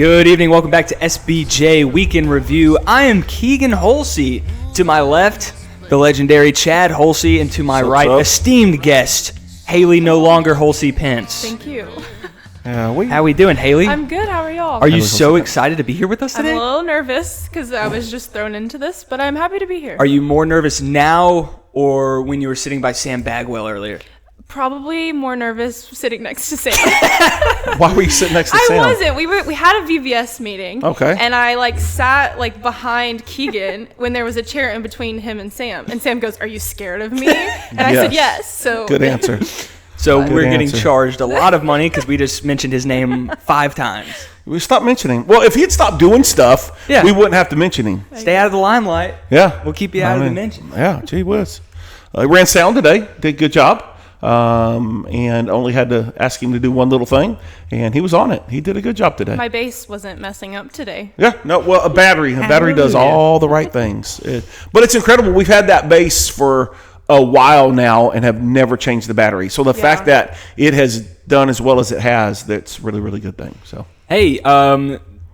Good evening. Welcome back to SBJ Weekend Review. I am Keagan Holsey. To my left, the legendary Chad Holsey, and to my right, esteemed guest, Hailey, no longer Holsey Pence. Thank you. How we doing, Hailey? I'm good. How are y'all? Are you so excited to be here with us today? I'm a little nervous because I was just thrown into this, but I'm happy to be here. Are you more nervous now or when you were sitting by Sam Bagwell earlier? Probably more nervous sitting next to Sam. Why were you sitting next to Sam? I wasn't. We had a VBS meeting. Okay. And I sat behind Keagan when there was a chair in between him and Sam. And Sam goes, "Are you scared of me?" And I said yes. So good answer. So we're getting charged a lot of money because we just mentioned his name 5 times. We stopped mentioning. Well, if he'd stopped doing stuff, we wouldn't have to mention him. Stay out of the limelight. Yeah. We'll keep you out of the mention. Yeah, gee whiz. He ran sound today. Did a good job. And only had to ask him to do one little thing, and he was on it. He did a good job today. My bass wasn't messing up today. Yeah, no, well, a battery does all the right things. But it's incredible. We've had that bass for a while now and have never changed the battery. So the fact that it has done as well as it has, that's really, really good thing. So hey,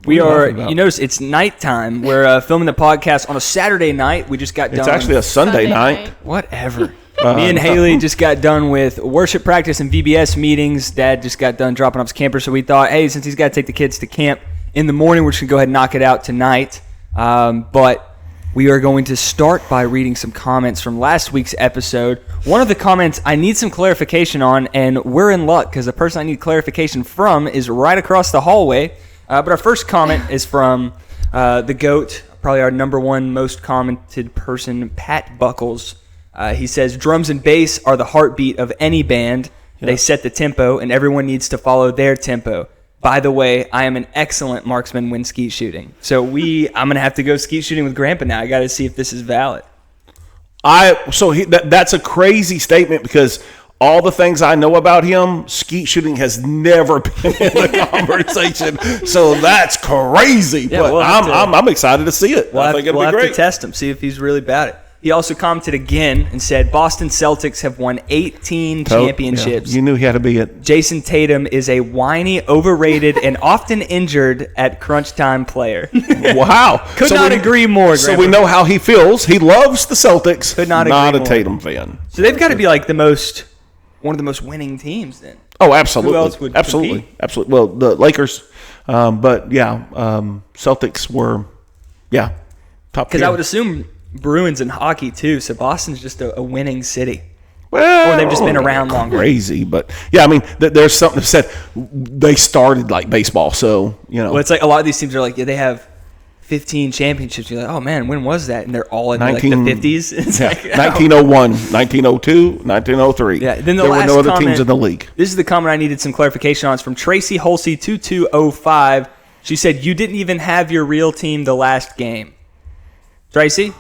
we are. You notice it's nighttime. We're filming the podcast on a Saturday night. We just got done. It's actually a Sunday night. Whatever. Me and Hailey just got done with worship practice and VBS meetings. Dad just got done dropping off his camper, so we thought, hey, since he's got to take the kids to camp in the morning, we're just going to go ahead and knock it out tonight. But we are going to start by reading some comments from last week's episode. One of the comments I need some clarification on, and we're in luck because the person I need clarification from is right across the hallway. But our first comment is from the GOAT, probably our number one most commented person, Pat Buckles. He says, drums and bass are the heartbeat of any band. Yeah. They set the tempo, and everyone needs to follow their tempo. By the way, I am an excellent marksman when skeet shooting. So I'm going to have to go skeet shooting with Grandpa now. I got to see if this is valid. That's a crazy statement because all the things I know about him, skeet shooting has never been in the conversation. So that's crazy. Yeah, but I'm excited to see it. I think it'll be great. We'll have to test him, see if he's really about it. He also commented again and said, Boston Celtics have won 18 championships. Yeah. You knew he had to be it. Jason Tatum is a whiny, overrated, and often injured at crunch time player. Wow. Could not agree more, Grandpa. So we know how he feels. He loves the Celtics. Could not agree more. Tatum fan. So they've got to be one of the most winning teams then. Oh, absolutely. Who else would compete? Absolutely. Well, the Lakers. But, Celtics were, top tier. Because I would assume Bruins in hockey too, so Boston's just a winning city. Well, or they've just been around longer. Crazy, but there's something that said they started like baseball, so Well, it's like a lot of these teams are they have 15 championships. You're like, oh man, when was that? And they're all in the 50s. It's 1901, 1902, 1903. Yeah. Then there were no other teams in the league. This is the comment I needed some clarification on. It's from Tracy Holsey 2205. She said, "You didn't even have your real team the last game." Tracy.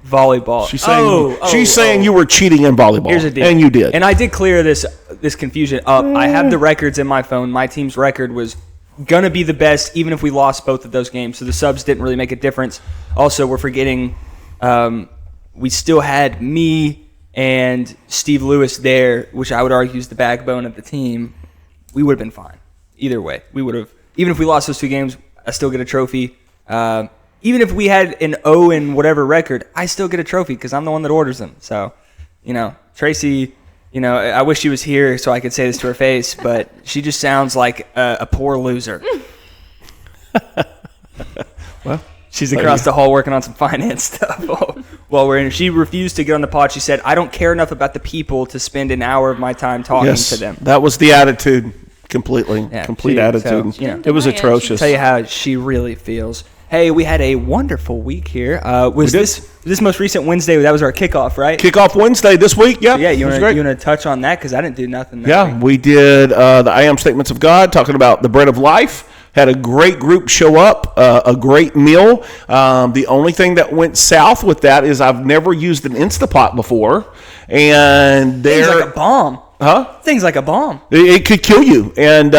Volleyball. She's saying you were cheating in volleyball. Here's the deal. And you did. And I did clear this confusion up. I have the records in my phone. My team's record was going to be the best even if we lost both of those games. So the subs didn't really make a difference. Also, we're forgetting we still had me and Steve Lewis there, which I would argue is the backbone of the team. We would have been fine. Either way. We would have. Even if we lost those 2 games, I still get a trophy. Even if we had an O and whatever record, I still get a trophy because I'm the one that orders them. So, Tracy, I wish she was here so I could say this to her face, but she just sounds like a poor loser. Well, she's across the hall working on some finance stuff while we're in. She refused to get on the pod. She said, I don't care enough about the people to spend an hour of my time talking to them. That was the attitude completely. Yeah, complete attitude. So, it was atrocious. I'll tell you how she really feels. Hey, we had a wonderful week here. Was this most recent Wednesday? That was our kickoff, right? Kickoff Wednesday this week, yeah. Yeah, you want to touch on that? Because I didn't do nothing that week. We did the I Am Statements of God, talking about the bread of life. Had a great group show up, a great meal. The only thing that went south with that is I've never used an Instapot before. And it's like a bomb. Huh? Things like a bomb. It could kill you, and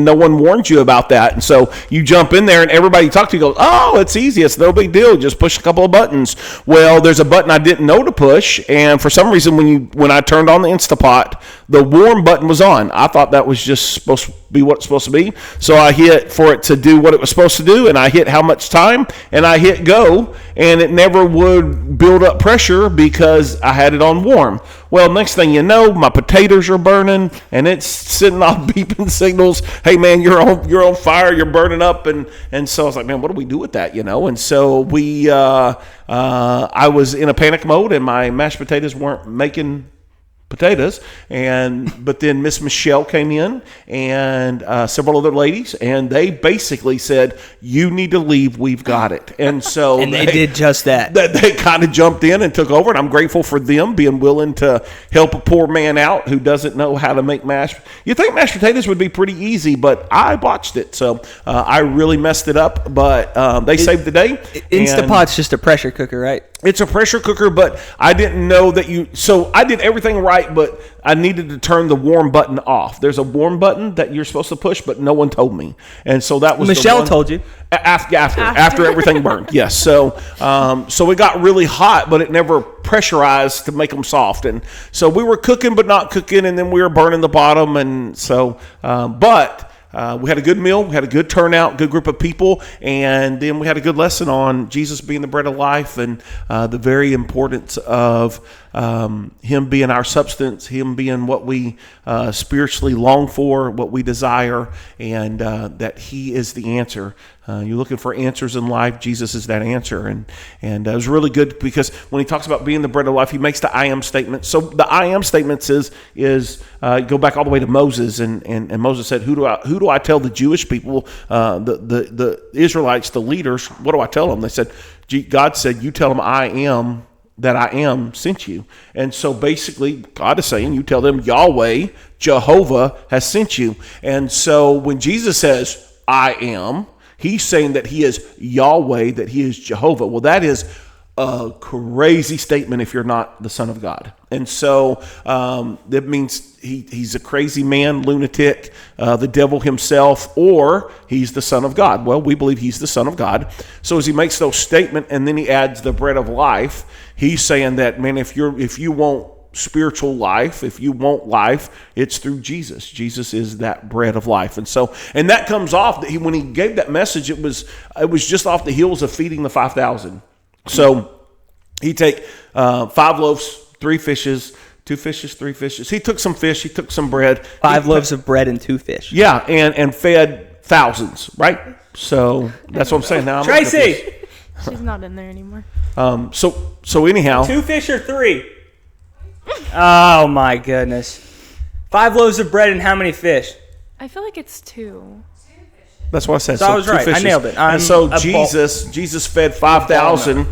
no one warned you about that. And so you jump in there, and everybody you talk to goes, "Oh, it's easy. It's no big deal. Just push a couple of buttons." Well, there's a button I didn't know to push, and for some reason, when I turned on the Instapot, the warm button was on. I thought that was just supposed to be what it's supposed to be. So I hit for it to do what it was supposed to do, and I hit how much time, and I hit go, and it never would build up pressure because I had it on warm. Well, next thing you know, my potatoes are burning, and it's sitting off beeping signals. Hey, man, you're on fire. You're burning up, and so I was like, man, what do we do with that, And so I was in a panic mode, and my mashed potatoes weren't making potatoes, but then Miss Michelle came in and several other ladies, and they basically said, "You need to leave. We've got it." And so and they did just that. They kind of jumped in and took over, and I'm grateful for them being willing to help a poor man out who doesn't know how to make mashed. You think mashed potatoes would be pretty easy, but I botched it, so I really messed it up. But they saved the day. Instapot's just a pressure cooker, right? It's a pressure cooker, but I didn't know that so I did everything right, but I needed to turn the warm button off. There's a warm button that you're supposed to push, but no one told me. And so that was Michelle told you. After everything burned. Yes. So it got really hot, but it never pressurized to make them soft. And so we were cooking, but not cooking. And then we were burning the bottom. And so, we had a good meal, we had a good turnout, good group of people, and then we had a good lesson on Jesus being the bread of life and the very importance of Him being our substance, Him being what we spiritually long for, what we desire, and that He is the answer. You're looking for answers in life, Jesus is that answer. And it was really good because when He talks about being the bread of life, He makes the I am statement. So the I am statements is go back all the way to Moses, and Moses said, who do I tell the Jewish people, the Israelites, the leaders, what do I tell them? They said, God said, you tell them I am that I am sent you. And so basically God is saying, you tell them Yahweh, Jehovah has sent you. And so when Jesus says I am, He's saying that He is Yahweh, that He is Jehovah. Well, that is a crazy statement if you're not the Son of God. And so that means he's a crazy man, lunatic, the devil himself, or he's the Son of God. Well, we believe He's the Son of God. So as He makes those statements and then He adds the bread of life, He's saying that, man, if you want spiritual life, if you want life, it's through Jesus. Jesus is that bread of life. And that comes off when He gave that message, it was just off the heels of feeding the 5,000. So He take 5 loaves, 3 fishes, 2 fishes, 3 fishes. He took some fish, He took some bread. 5 loaves of bread and 2 fish. Yeah, and fed thousands, right? So that's what I'm saying now. Tracy! She's not in there anymore. So anyhow. 2 fish or 3? Oh my goodness. 5 loaves of bread and how many fish? I feel like it's 2. That's what I said. So I was right. I nailed it. And so Jesus fed 5,000.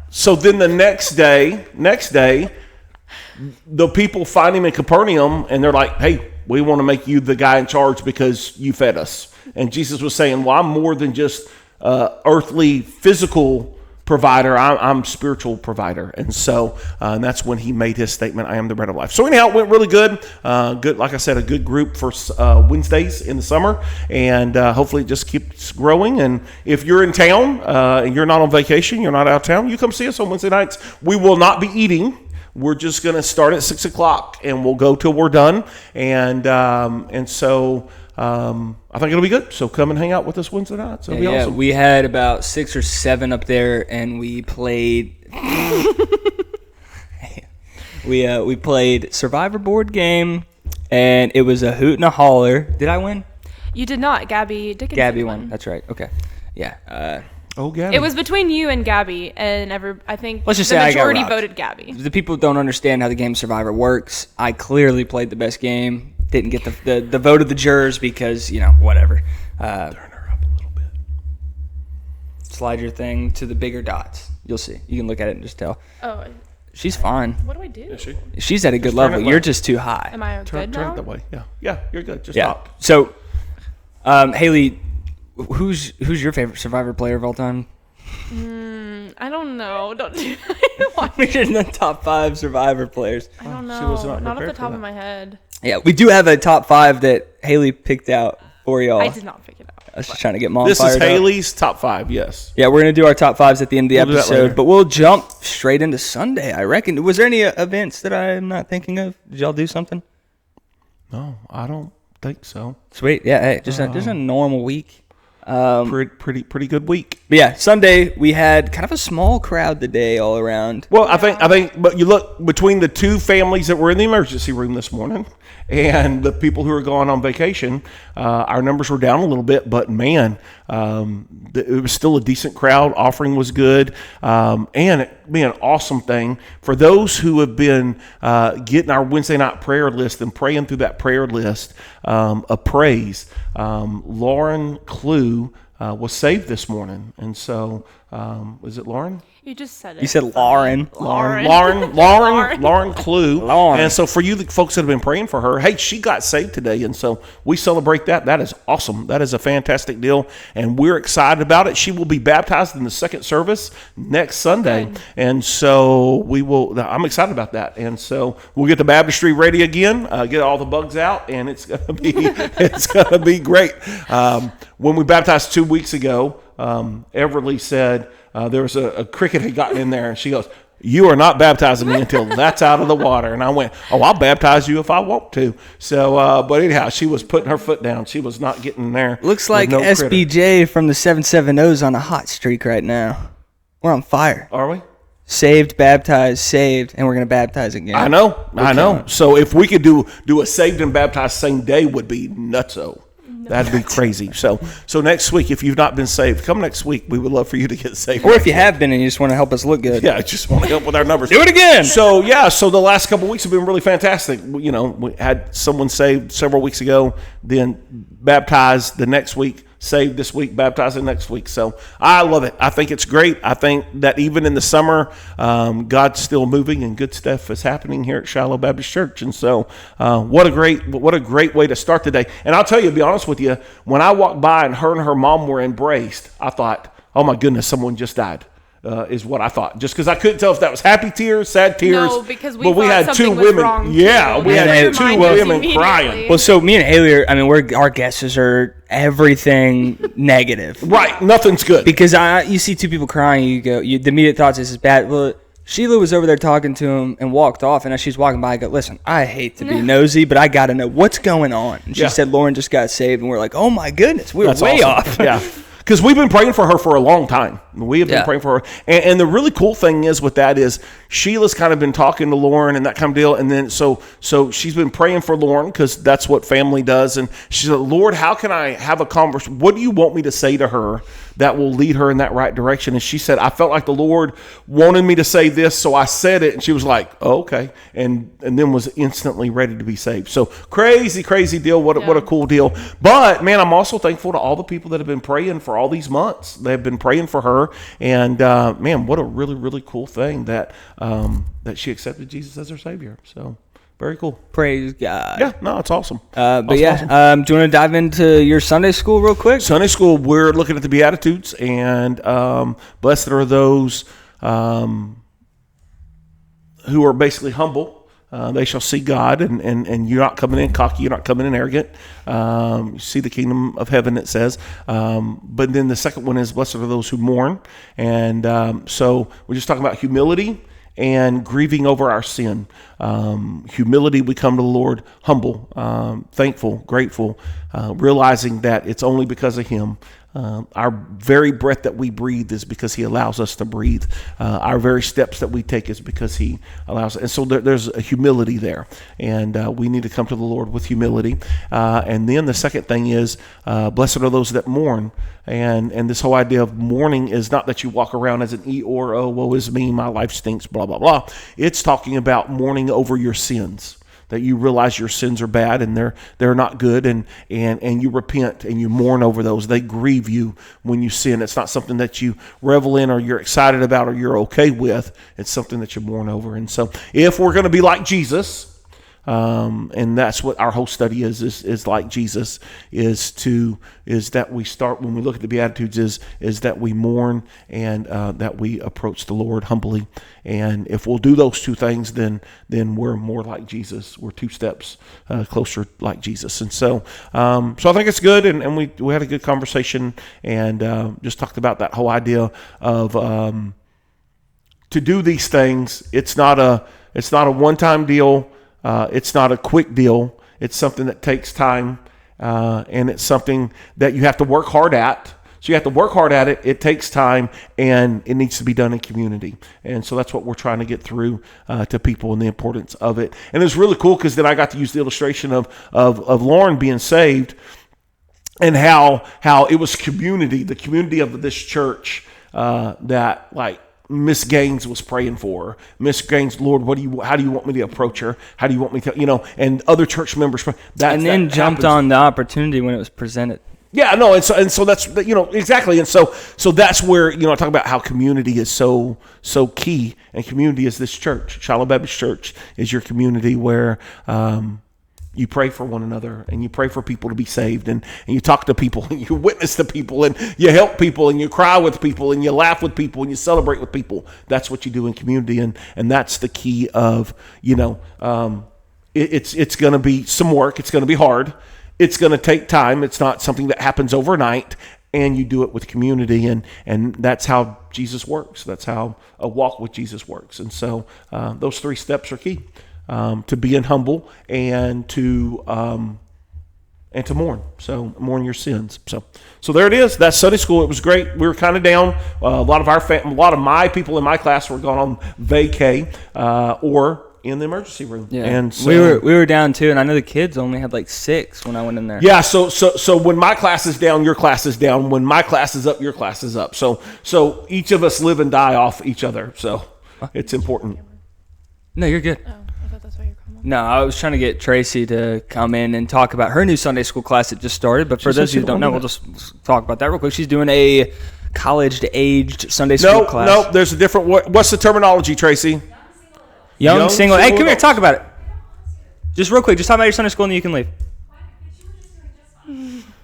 So then the next day, the people find Him in Capernaum, and they're like, hey, we want to make you the guy in charge because you fed us. And Jesus was saying, well, I'm more than just earthly, physical provider. I'm spiritual provider. And so and that's when He made His statement, I am the bread of life. So anyhow, it went really good. Good, like I said, a good group for Wednesdays in the summer, and hopefully it just keeps growing. And if you're in town and you're not on vacation, you're not out of town, you come see us on Wednesday nights. We will not be eating. We're just going to start at 6 o'clock, and we'll go till we're done. And so I think it'll be good. So come and hang out with us Wednesday night. So it'll be awesome. We had about 6 or 7 up there, and we played. We played Survivor board game, and it was a hoot and a holler. Did I win? You did not. Gabby Dickinson. Gabby won. That's right. Okay. Yeah. Gabby. It was between you and Gabby, and I think Let's just the say I got majority rocked. voted Gabby. The people don't understand how the game Survivor works. I clearly played the best game. Didn't get the vote of the jurors because, whatever. Turn her up a little bit. Slide your thing to the bigger dots. You'll see. You can look at it and just tell. Oh. She's fine. What do I do? Is she? She's at a good level. You're just too high. Am I Turn good now? it that way. Yeah, you're good. Just Yeah. talk. So, Hailey, who's your favorite Survivor player of all time? I don't know. Don't do We should have done top 5 Survivor players. I don't She was know. not Not off the prepared for top that. of my head. Yeah, we do have a top 5 that Hailey picked out for y'all. I did not pick it up. I was just trying to get Mom This fired is up. Haley's top 5, yes. Yeah, we're going to do our top 5s at the end of the We'll do that later. episode, but we'll jump straight into Sunday, I reckon. Was there any events that I'm not thinking of? Did y'all do something? No, I don't think so. Sweet. Yeah, hey, just a normal week. Pretty good week. But yeah, Sunday we had kind of a small crowd today all around. Well, I think, but you look between the 2 families that were in the emergency room this morning and the people who are going on vacation, our numbers were down a little bit, but man, it was still a decent crowd. Offering was good, and it'd be an awesome thing for those who have been getting our Wednesday night prayer list and praying through that prayer list of praise. Lauren Clue was saved this morning, and so was it Lauren? You just said it. You said Lauren. Lauren Clue. Lauren. And so for you the folks that have been praying for her, hey, she got saved today, and so we celebrate that. That is awesome. That is a fantastic deal, and we're excited about it. She will be baptized in the second service next Sunday, and so we will. I'm excited about that, and so we'll get the baptistry ready again, get all the bugs out, and it's gonna be great. When we baptized 2 weeks ago, Everly said there was a cricket had gotten in there, and she goes, "You are not baptizing me until that's out of the water." And I went, "Oh, I'll baptize you if I want to." So, but anyhow, she was putting her foot down. She was not getting there. Looks like no SBJ from the 770's on a hot streak right now. We're on fire. Are we? Saved, baptized, saved, and we're going to baptize again. I know. So if we could do a saved and baptized same day, would be nutso. That'd be crazy. So next week, if you've not been saved, come next week. We would love for you to get saved. Or if you have been and you just want to help us look good. Yeah, I just want to help with our numbers. Do it again. So the last couple of weeks have been really fantastic. We had someone saved several weeks ago, then baptized the next week, saved this week, baptized the next week. So I love it. I think it's great. I think that even in the summer, God's still moving and good stuff is happening here at Shiloh Baptist Church. And so what a great way to start the day. And I'll tell you, to be honest with you, when I walked by and her mom were embraced, I thought, oh my goodness, someone just died. Is what I thought. Just because I couldn't tell if that was happy tears, sad tears. No, because we but we thought had 2 something was women. wrong, Yeah, too. we had That's 2 what women reminded us crying. immediately. Well, so me and Hailey our guesses are everything negative. Right, nothing's good. Because you see 2 people crying, the immediate thoughts is bad. Well, Sheila was over there talking to him and walked off, and as she's walking by, I go, "Listen, I hate to be nosy, but I got to know what's going on." And she said Lauren just got saved, and we're like, "Oh my goodness, we're That's way awesome. off." Yeah. Because we've been praying for her for a long time. We have been praying for her. And the really cool thing is with that is Sheila's kind of been talking to Lauren and that kind of deal. And then so she's been praying for Lauren because that's what family does. And she said, "Lord, how can I have a conversation? What do you want me to say to her that will lead her in that right direction?" And she said, "I felt like the Lord wanted me to say this, so I said it." And she was like, "Oh, okay." And then was instantly ready to be saved. So crazy deal. What a cool deal. But man, I'm also thankful to all the people that have been praying for all these months. They've been praying for her. And man, what a really cool thing that she accepted Jesus as her Savior. So very cool. Praise God. Yeah, no, it's awesome. But That's yeah, awesome. do you want to dive into your Sunday school real quick? Sunday school, we're looking at the Beatitudes, and blessed are those who are basically humble. They shall see God, and you're not coming in cocky, you're not coming in arrogant. You see the kingdom of heaven, it says. But then the second one is blessed are those who mourn. And so we're just talking about humility and grieving over our sin. Humility, we come to the Lord humble, thankful, grateful, realizing that it's only because of Him. Our very breath that we breathe is because He allows us to breathe. Our very steps that we take is because He allows. And so there's a humility there, and we need to come to the Lord with humility. And then the second thing is, blessed are those that mourn. And this whole idea of mourning is not that you walk around as an Eeyore, woe is me, my life stinks, blah, blah, blah. It's talking about mourning over your sins. That you realize your sins are bad and they're not good, and you repent and you mourn over those. They grieve you when you sin. It's not something that you revel in or you're excited about or you're okay with. It's something that you mourn over. And so if we're going to be like Jesus, And that's what our whole study is like Jesus, is that we start, when we look at the Beatitudes, is that we mourn and that we approach the Lord humbly. And if we'll do those two things, then we're more like Jesus. We're 2 steps closer like Jesus. And so I think it's good, and we had a good conversation, and just talked about that whole idea of to do these things. It's not a one-time deal. It's not a quick deal. It's something that takes time, and it's something that you have to work hard at. So you have to work hard at it. It takes time, and it needs to be done in community. And so that's what we're trying to get through to people, and the importance of it. And it was really cool because then I got to use the illustration of Lauren being saved, and how it was community, the community of this church that, like, Miss Gaines was praying for her. Miss Gaines, Lord, how do you want me to approach her? How do you want me to, and other church members. Then jumped on the opportunity when it was presented. Yeah, no, and so that's, exactly. And so that's where, I talk about how community is so key, and community is this church. Shiloh Baptist Church is your community where, you pray for one another, and you pray for people to be saved, and you talk to people, and you witness to people, and you help people, and you cry with people, and you laugh with people, and you celebrate with people. That's what you do in community, and that's the key of, it's going to be some work. It's going to be hard. It's going to take time. It's not something that happens overnight, and you do it with community, and that's how Jesus works. That's how a walk with Jesus works. And so those 3 steps are key. To being humble, and to mourn. So mourn your sins. So there it is. That's Sunday school. It was great. We were kind of down. A lot of my people in my class were going on vacay or in the emergency room. Yeah. And so, we were down too, and I know the kids only had like 6 when I went in there. Yeah. So when my class is down, your class is down. When my class is up, your class is up. So each of us live and die off each other. So it's important. No, you're good. Oh, I thought that's why you're coming. No, I was trying to get Tracy to come in and talk about her new Sunday school class that just started. But for those of you who don't know, we'll just talk about that real quick. She's doing a college-aged Sunday school class. No, there's a different. What's the terminology, Tracy? Young single. Hey, come here, talk about it. Just real quick, just talk about your Sunday school, and then you can leave.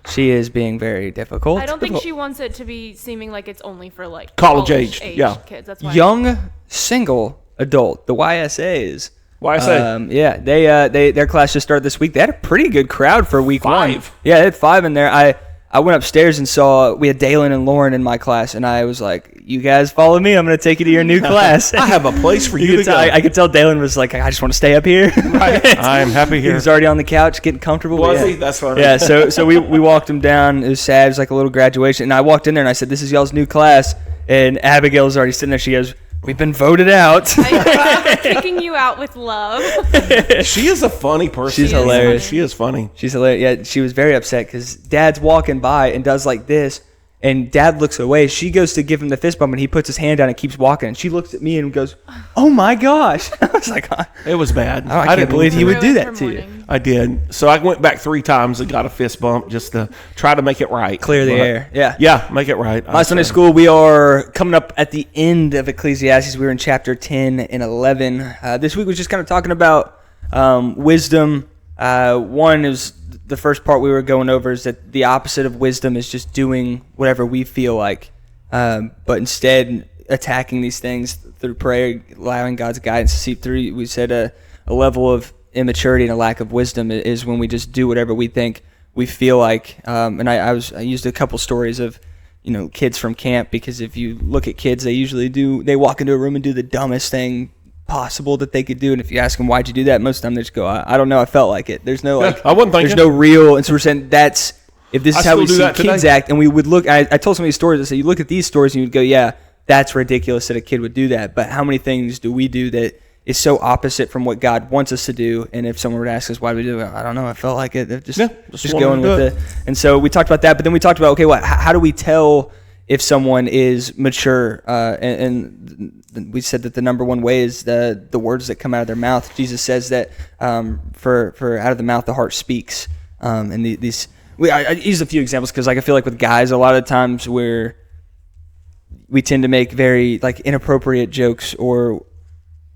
She is being very difficult. I don't think she wants it to be seeming like it's only for like college-aged kids. That's why. Young single adult, the YSAs. YSA. Yeah, their class just started this week. They had a pretty good crowd for week 1. 5. Yeah, they had 5 in there. I went upstairs and saw we had Dalen and Lauren in my class, and I was like, "You guys follow me. I'm going to take you to your new class." I have a place for you to go. I could tell Dalen was like, "I just want to stay up here." Right. I am happy here. He was already on the couch getting comfortable. Was he? That's funny. Yeah. So we walked him down. It was sad. It was like a little graduation, and I walked in there and I said, "This is y'all's new class." And Abigail's already sitting there. She goes, "We've been voted out." I'm kicking you out with love. She is a funny person. She's hilarious. She is funny. She's hilarious. Yeah, she was very upset because Dad's walking by and does like this, and Dad looks away. She goes to give him the fist bump, and he puts his hand down and keeps walking. And she looks at me and goes, "Oh my gosh!" I was like, "It was bad. I can't believe he would do that to you." I did. So I went back 3 times and got a fist bump just to try to make it right. Clear the air. Yeah. Yeah, make it right. My Sunday school, we are coming up at the end of Ecclesiastes. We were in chapter 10 and 11. This week was just kind of talking about wisdom. One is the first part we were going over is that the opposite of wisdom is just doing whatever we feel like, but instead attacking these things through prayer, allowing God's guidance to seep through. We said a level of immaturity and a lack of wisdom is when we just do whatever we think we feel like. And I used a couple stories of, kids from camp, because if you look at kids, they walk into a room and do the dumbest thing possible that they could do. And if you ask them, "Why'd you do that?" most of the time they just go, I don't know, I felt like it. There's no, I wasn't thinking. There's no real, and so we're saying if this is how we see kids act, and we would look, I told some of these stories, I said, you look at these stories and you would go, yeah, that's ridiculous that a kid would do that. But how many things do we do that is so opposite from what God wants us to do? And if someone were to ask us, why do we do it? I don't know, I felt like it. Just going with it. And so we talked about that, but then we talked about, okay, how do we tell if someone is mature? And we said that the number one way is the words that come out of their mouth. Jesus says that for out of the mouth the heart speaks. And I use a few examples because I feel like with guys, a lot of times we tend to make very inappropriate jokes or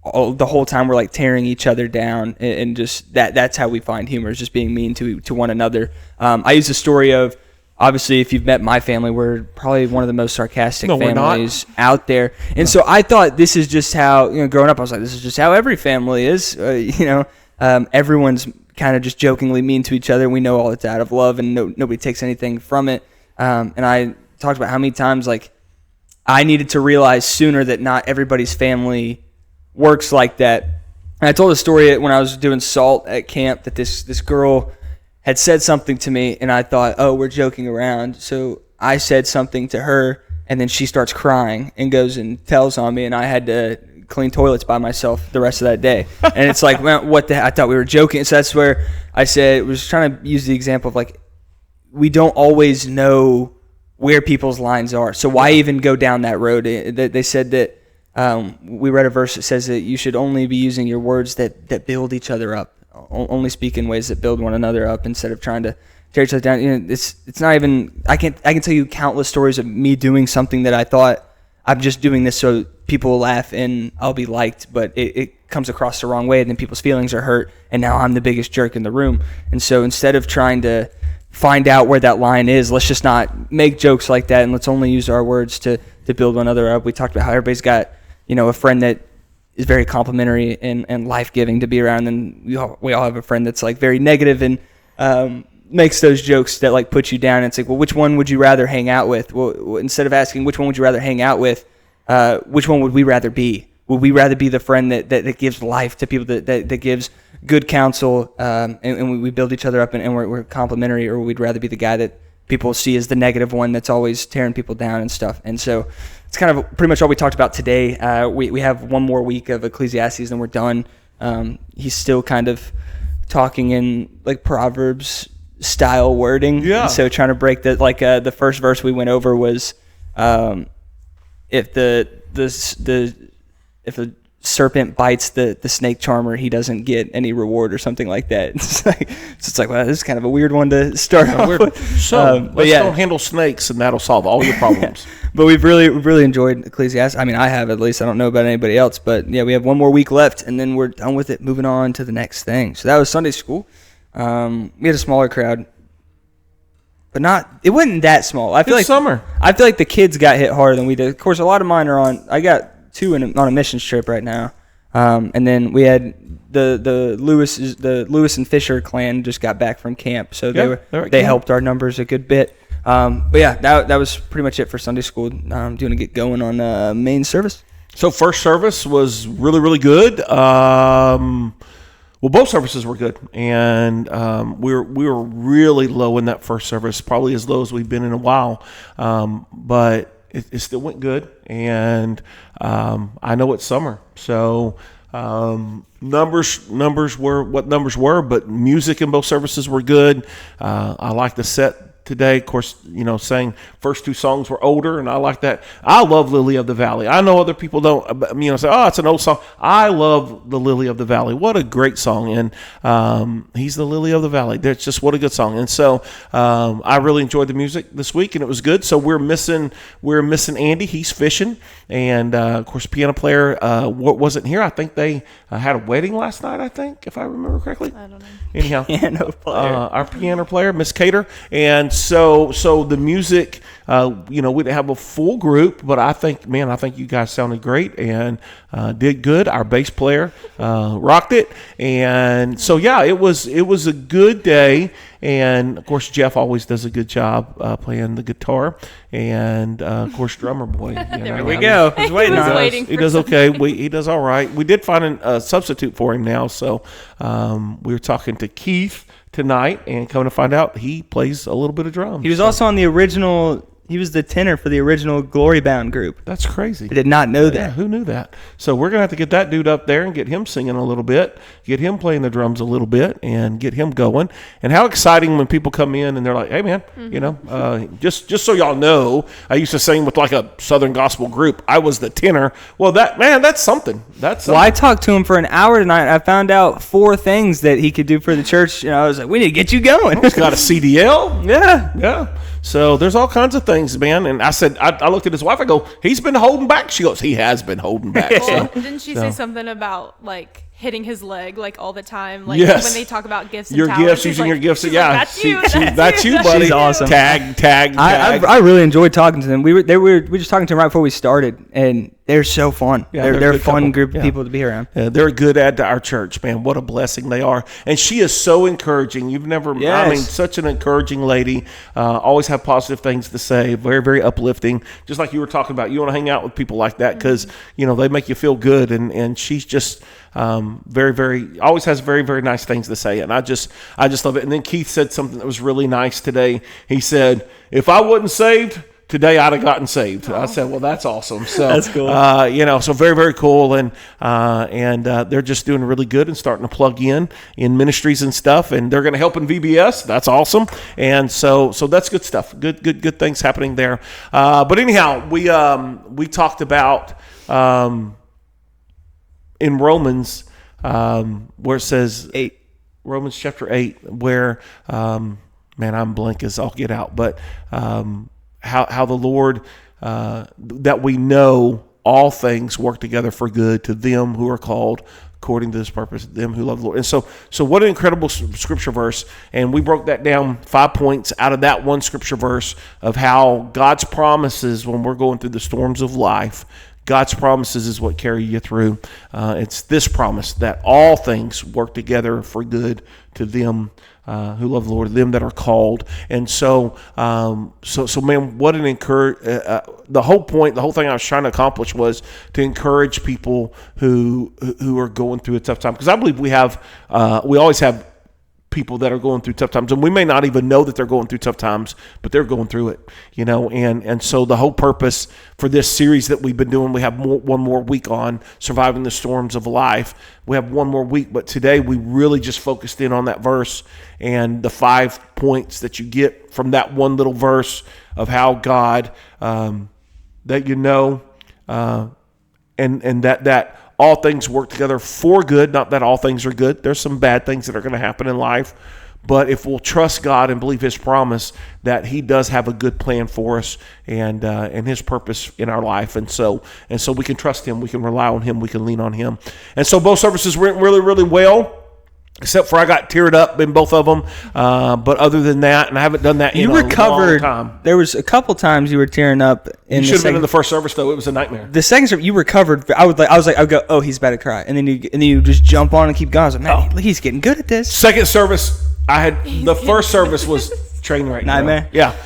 the whole time we're like tearing each other down, and just that's how we find humor, is just being mean to one another. I use the story of, obviously, if you've met my family, we're probably one of the most sarcastic families out there. And so I thought this is just how, growing up, I was like, this is just how every family is. Everyone's kind of just jokingly mean to each other. We know all it's out of love, and nobody takes anything from it. And I talked about how many times, like, I needed to realize sooner that not everybody's family works like that. And I told a story when I was doing SALT at camp that this girl had said something to me, and I thought, oh, we're joking around. So I said something to her, and then she starts crying and goes and tells on me, and I had to clean toilets by myself the rest of that day. And it's like, well, what the heck? I thought we were joking. So that's where I said, was trying to use the example of, like, we don't always know where people's lines are. So why even go down that road? They said that we read a verse that says that you should only be using your words that build each other up. Only speak in ways that build one another up, instead of trying to tear each other down. It's not even. I can tell you countless stories of me doing something that I thought, I'm just doing this so people will laugh and I'll be liked, but it comes across the wrong way, and then people's feelings are hurt, and now I'm the biggest jerk in the room. And so instead of trying to find out where that line is, let's just not make jokes like that, and let's only use our words to build one another up. We talked about how everybody's got a friend that is very complimentary and life-giving to be around, and we all have a friend that's like very negative and makes those jokes that like put you down. And it's like, well, which one would you rather hang out with? Well, instead of asking which one would you rather hang out with, which one would we rather be? Would we rather be the friend that gives life to people, that gives good counsel, and we build each other up, and we're complimentary, or we'd rather be the guy that people see as the negative one that's always tearing people down and stuff? And so it's kind of pretty much all we talked about today. We have one more week of Ecclesiastes, and we're done. He's still kind of talking in like Proverbs style wording. Yeah. And so trying to break that, like the first verse we went over was, if the serpent bites the snake charmer, he doesn't get any reward, or something like that. It's like, well, this is kind of a weird one to start off with. So let's don't handle snakes, and that'll solve all your problems. But we've really enjoyed Ecclesiastes. I mean, I have, at least. I don't know about anybody else, but yeah, we have one more week left, and then we're done with it, moving on to the next thing. So that was Sunday school. We had a smaller crowd, but it wasn't that small. I feel like summer. I feel like the kids got hit harder than we did. Of course, a lot of mine are on. I got 2 on a missions trip right now, and then we had the Lewis and Fisher clan just got back from camp, so they helped our numbers a good bit. But yeah, that was pretty much it for Sunday school. I'm going to get going on main service. So first service was really, really good. Well, both services were good, and we were really low in that first service, probably as low as we've been in a while. But it still went good, and I know it's summer, so numbers were what numbers were, but music in both services were good. I like the set today. Of course, saying first 2 songs were older, and I like that. I love Lily of the Valley. I know other people don't, say, oh, it's an old song. I love the Lily of the Valley. What a great song. And he's the Lily of the Valley. That's just what a good song. And so I really enjoyed the music this week, and it was good. So we're missing Andy. He's fishing. And of course, piano player wasn't here. I think they had a wedding last night, I think, if I remember correctly. I don't know. Anyhow, piano player. Our piano player, Miss Cater. And so the music, we didn't have a full group, but I think you guys sounded great and did good. Our bass player rocked it. And so, yeah, it was a good day. And, of course, Jeff always does a good job playing the guitar. And, of course, drummer boy. There we go. He's waiting on us. He does okay. He does all right. We did find a substitute for him now. So we were talking to Keith tonight, and coming to find out, he plays a little bit of drums. He was also on the original. He was the tenor for the original Glory Bound group. That's crazy. I did not know that. Yeah, who knew that? So we're going to have to get that dude up there and get him singing a little bit, get him playing the drums a little bit, and get him going. And how exciting when people come in and they're like, hey, man, just so y'all know, I used to sing with like a Southern gospel group. I was the tenor. Well, that's something. Well, I talked to him for an hour tonight. I found out 4 things that he could do for the church. I was like, we need to get you going. He's got a CDL. Yeah. Yeah. So there's all kinds of things, man. And I said, I looked at his wife. I go, he's been holding back. She goes, he has been holding back. Well, didn't she say something about like hitting his leg like all the time? Like yes. when they talk about gifts and your talents, gifts, using your gifts. Yeah, that's you, that's you, buddy. She's awesome. Tag. I really enjoyed talking to them. We were just talking to them right before we started, and they're so fun. Yeah, they're a fun couple. group of people to be around. Yeah, they're a good add to our church, man. What a blessing they are. And she is so encouraging. You've never, yes. I mean, such an encouraging lady. Always have positive things to say. Very, very uplifting. Just like you were talking about, you want to hang out with people like that because, they make you feel good. And she's just very, very, always has very, very nice things to say. And I just love it. And then Keith said something that was really nice today. He said, if I wasn't saved, today I'd have gotten saved. I said, well, that's awesome. So that's cool. So very, very cool. And they're just doing really good and starting to plug in ministries and stuff. And they're going to help in VBS. That's awesome. And so that's good stuff. Good things happening there. But anyhow, we talked about, in Romans, where it says 8, Romans chapter 8, where, man, I'm blank as I'll get out, but, how the Lord, that we know all things work together for good to them who are called according to this purpose, them who love the Lord. And so what an incredible scripture verse. And we broke that down 5 points out of that one scripture verse of how God's promises when we're going through the storms of life, God's promises is what carry you through. It's this promise that all things work together for good to them who love the Lord, them that are called. And so man, what an the whole point, the whole thing I was trying to accomplish was to encourage people who are going through a tough time. Because I believe we always have people that are going through tough times, and we may not even know that they're going through tough times, but they're going through it, and so the whole purpose for this series that we've been doing, we have one more week on surviving the storms of life. We have one more week, but today we really just focused in on that verse and the 5 points that you get from that one little verse of how God, and that all things work together for good, not that all things are good. There's some bad things that are going to happen in life. But if we'll trust God and believe his promise that he does have a good plan for us and his purpose in our life. And so we can trust him. We can rely on him. We can lean on him. And so both services went really, really well. Except for I got teared up in both of them. But other than that, and I haven't done that in a long time. There was a couple times you were tearing up. You should have been in the first service, though. It was a nightmare. The second service, you recovered. I would go, oh, he's about to cry. And then you just jump on and keep going. I was like, man, he's getting good at this. Second service, the first service was train wreck. Nightmare. Yeah,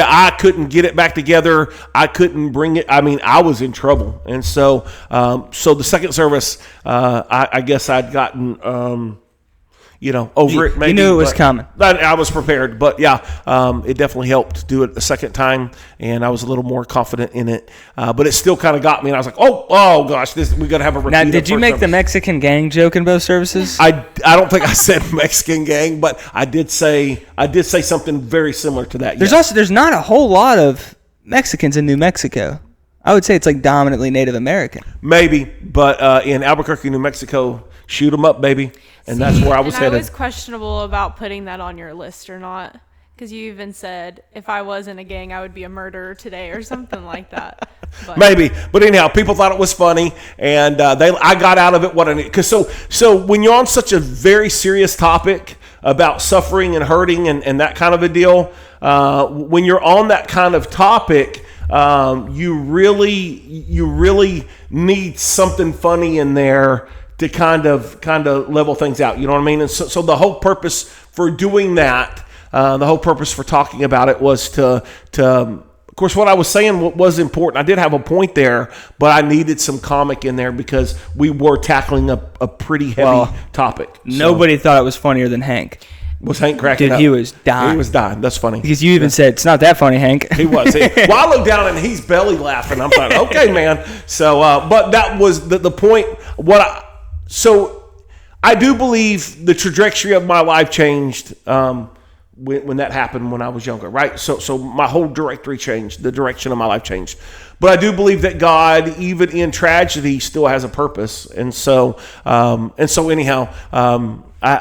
I couldn't get it back together. I couldn't bring it. I mean, I was in trouble. And so the second service, I guess I'd gotten... over it. Maybe, you knew it was coming. I was prepared, but it definitely helped to do it a second time, and I was a little more confident in it. But it still kind of got me, and I was like, oh gosh, we got to have a repeat. Now, did you make the Mexican gang joke in both services? I don't think I said Mexican gang, but I did say something very similar to that. There's not a whole lot of Mexicans in New Mexico. I would say it's like dominantly Native American. Maybe, but in Albuquerque, New Mexico, shoot them up, baby. And that's where I was headed. I was questionable about putting that on your list or not, because you even said if I was in a gang, I would be a murderer today or something like that. But. Maybe, but anyhow, people thought it was funny, and I got out of it what I need. Because so when you're on such a very serious topic about suffering and hurting and that kind of a deal, when you're on that kind of topic, you really need something funny in there to kind of level things out. You know what I mean? And so the whole purpose for doing that, the whole purpose for talking about it was to of course, what I was saying was important. I did have a point there, but I needed some comic in there because we were tackling a pretty heavy topic. Nobody thought it was funnier than Hank. Was Hank cracking up? He was dying. He was dying. That's funny. Because you even said, it's not that funny, Hank. He was. Well, I looked down and he's belly laughing. I'm like, okay, man. So, but that was the point. So I do believe the trajectory of my life changed when that happened when I was younger, right? So my whole directory changed. The direction of my life changed. But I do believe that God, even in tragedy, still has a purpose. And so anyhow,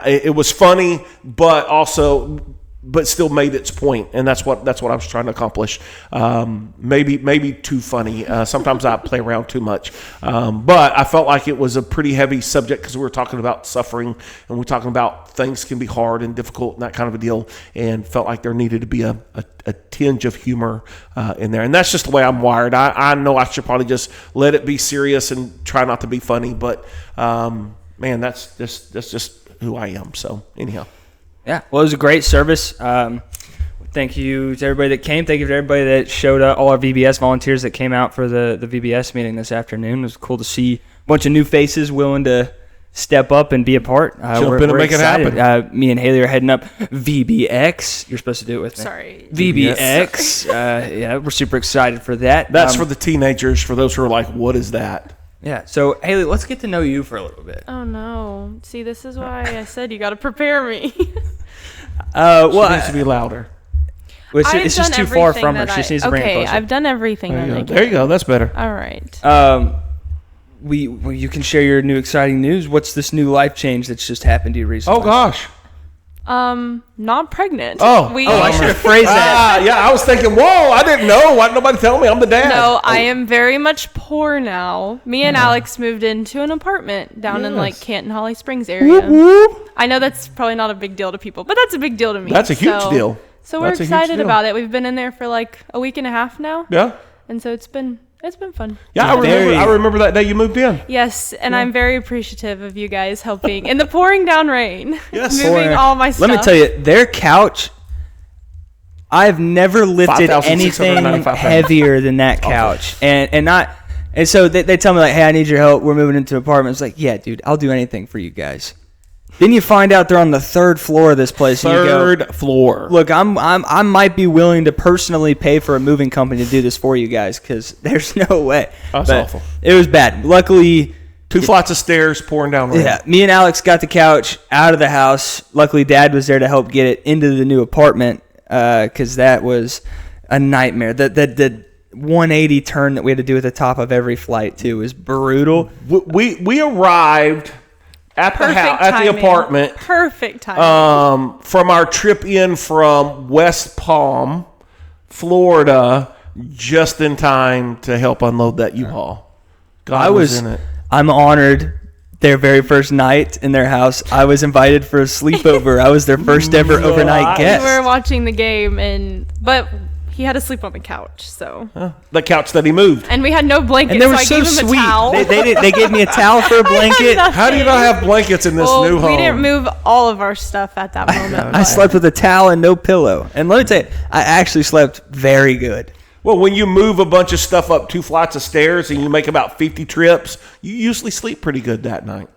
it was funny, but also but still made its point, and that's what I was trying to accomplish. Maybe too funny. Sometimes I play around too much, but I felt like it was a pretty heavy subject because we were talking about suffering and we're talking about things can be hard and difficult and that kind of a deal, and felt like there needed to be a tinge of humor in there, and that's just the way I'm wired. I know I should probably just let it be serious and try not to be funny, but man, that's just who I am. So anyhow. Yeah, well, it was a great service. Thank you to everybody that came. Thank you to everybody that showed up, all our VBS volunteers that came out for the VBS meeting this afternoon. It was cool to see a bunch of new faces willing to step up and be a part. Jump in and make excited. it happen. Me and Hailey are heading up VBX. You're supposed to do it with me. Sorry. VBX. Yeah, we're super excited for that. That's for the teenagers, for those who are like, what is that? Yeah, so Hailey, let's get to know you for a little bit. Oh no! See, this is why I said you got to prepare me. Well, she needs to be louder. Well, it's just too far from her. She just needs to bring it closer. I've done everything that I can. There you go. That's better. All right. You can share your new exciting news. What's this new life change that's just happened to you recently? Oh gosh. Not pregnant. I should have phrased that. Yeah, I was thinking, whoa, I didn't know. Why didn't nobody tell me? I'm the dad. No, I am very much poor now. Me and Alex moved into an apartment down in like Canton, Holly Springs area. Whoop, whoop. I know that's probably not a big deal to people, but that's a big deal to me. That's a huge deal. So we're excited about it. We've been in there for like a week and a half now. Yeah. And so it's been fun. Yeah, I remember that day you moved in. Yes, and I'm very appreciative of you guys helping in the pouring down rain. Yes. Moving all my stuff. Let me tell you, their couch, I've never lifted anything heavier than that couch. And so they tell me like, hey, I need your help. We're moving into an apartment. It's like, yeah, dude, I'll do anything for you guys. Then you find out they're on the third floor of this place. Third floor. Look, I might be willing to personally pay for a moving company to do this for you guys because there's no way. That's awful. It was bad. Luckily, 2 flights of stairs pouring down rain. Yeah, me and Alex got the couch out of the house. Luckily, Dad was there to help get it into the new apartment because that was a nightmare. The 180 turn that we had to do at the top of every flight too was brutal. We arrived at the apartment. Perfect timing. From our trip in from West Palm, Florida, just in time to help unload that U-Haul. God was in it. I'm honored. Their very first night in their house, I was invited for a sleepover. I was their first ever overnight guest. We were watching the game, but he had to sleep on the couch, so. The couch that he moved. And we had no blankets, and they were so I gave him sweet. a towel. They gave me a towel for a blanket. How do you not have blankets in this new home? We didn't move all of our stuff at that moment. I slept with a towel and no pillow. And let me tell you, I actually slept very good. Well, when you move a bunch of stuff up 2 flights of stairs and you make about 50 trips, you usually sleep pretty good that night.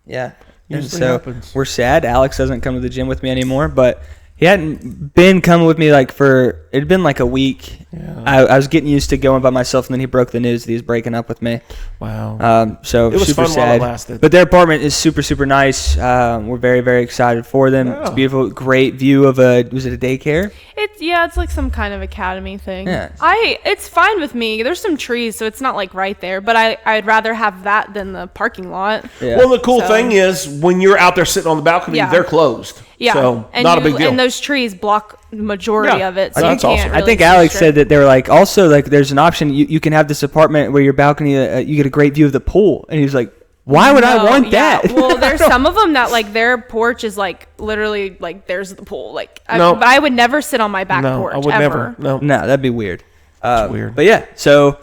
Yeah. Usually so happens. We're sad. Alex doesn't come to the gym with me anymore, but he hadn't been coming with me it had been like a week. Yeah. I was getting used to going by myself, and then he broke the news that he's breaking up with me. Wow. So it was super fun sad. while it lasted. But their apartment is super, super nice. We're very, very excited for them. Yeah. It's beautiful. Great view of was it a daycare? It's like some kind of academy thing. Yeah. It's fine with me. There's some trees, so it's not like right there, but I'd rather have that than the parking lot. Yeah. Well, the cool thing is when you're out there sitting on the balcony, they're closed. Yeah. So and not a big deal. And those trees block the majority of it. So that's you can't awesome. really I think Alex said that they were like, also like there's an option. You can have this apartment where your balcony, you get a great view of the pool. And he was like, why would I want that? Well, there's some of them that like their porch is like literally like there's the pool. Like I would never sit on my back porch. I would ever. never. No, that'd be weird. It's weird. But yeah, so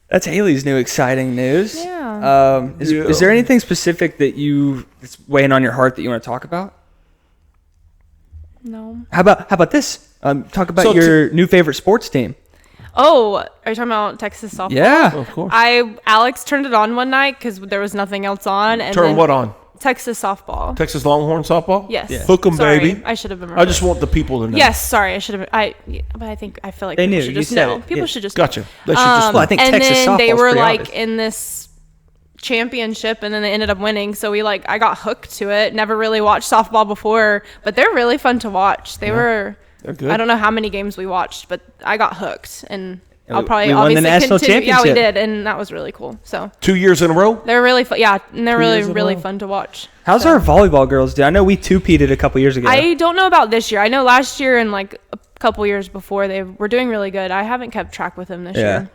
that's Hailey's new exciting news. Yeah. Is there anything specific that's weighing on your heart that you want to talk about? No. How about this? Talk about your new favorite sports team. Oh, are you talking about Texas softball? Yeah, of course. Alex turned it on one night because there was nothing else on. And Turn what on? Texas softball. Texas Longhorn softball? Yes. Yeah. Hook 'em, baby. I should have been. I just want the people to know. Yes, sorry, I should have. But I feel like they people knew. should You just said know. it. People Yeah. should just Gotcha. They should just know. Well, I think and Texas then they softball's were pretty like obvious. in this championship, and then they ended up winning. So I got hooked to it. Never really watched softball before, but they're really fun to watch. They're good. I don't know how many games we watched, but I got hooked. And I'll probably we won the obviously national continue. Yeah, we championship. did, and that was really cool. So 2 years in a row. they're really fun. Yeah, and they're 2 really years in a really row. fun to watch. How's our volleyball girls do? I know we two-peated a couple years ago. I don't know about this year. I know last year and like a couple years before they were doing really good. I haven't kept track with them this year.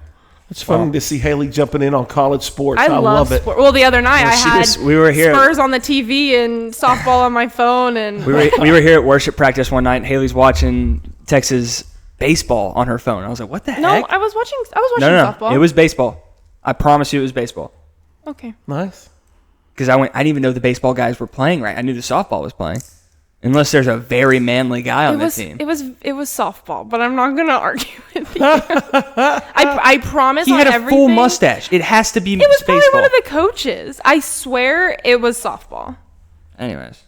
It's fun to see Hailey jumping in on college sports. I love it. Well, the other night I had we were here. Spurs on the TV and softball on my phone, and we were here at worship practice one night, and Haley's watching Texas baseball on her phone. I was like, what the heck? No, I was watching No. softball. It was baseball. I promise you it was baseball. Okay. Nice. Because I didn't even know the baseball guys were playing right. I knew the softball was playing. Unless there's a very manly guy on the team. It was softball, but I'm not gonna argue with you. I promise. He on had a everything, full mustache. It has to be It was baseball. probably one of the coaches. I swear it was softball. Anyways,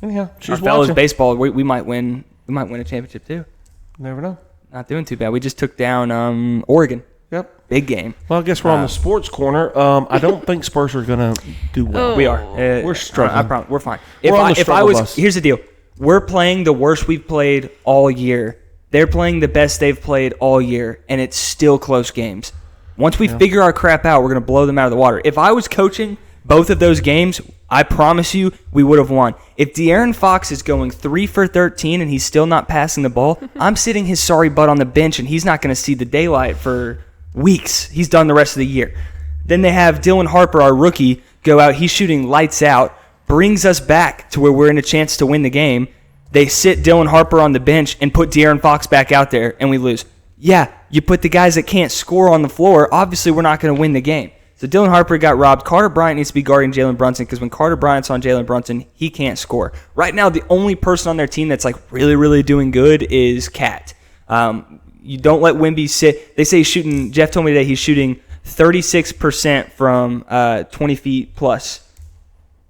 Anyhow, our she's fellas watching. baseball. We might win. We might win a championship too. Never know. Not doing too bad. We just took down Oregon. Yep. Big game. Well, I guess we're on the sports corner. I don't think Spurs are going to do well. We are. We're struggling. I promise. We're fine. We're on the struggle bus. Here's the deal. We're playing the worst we've played all year. They're playing the best they've played all year, and it's still close games. Once we figure our crap out, we're going to blow them out of the water. If I was coaching both of those games, I promise you we would have won. If De'Aaron Fox is going 3 for 13 and he's still not passing the ball, I'm sitting his sorry butt on the bench, and he's not going to see the daylight for weeks. He's done the rest of the year. Then they have Dylan Harper, our rookie, go out. He's shooting lights out, brings us back to where we're in a chance to win the game. They sit Dylan Harper on the bench and put De'Aaron Fox back out there, and we lose. Yeah, you put the guys that can't score on the floor. Obviously, we're not going to win the game. So Dylan Harper got robbed. Carter Bryant needs to be guarding Jalen Brunson because when Carter Bryant's on Jalen Brunson, he can't score. Right now, the only person on their team that's like really, really doing good is Cat. You don't let Wemby sit. They say he's shooting. Jeff told me today he's shooting 36% from 20 feet plus.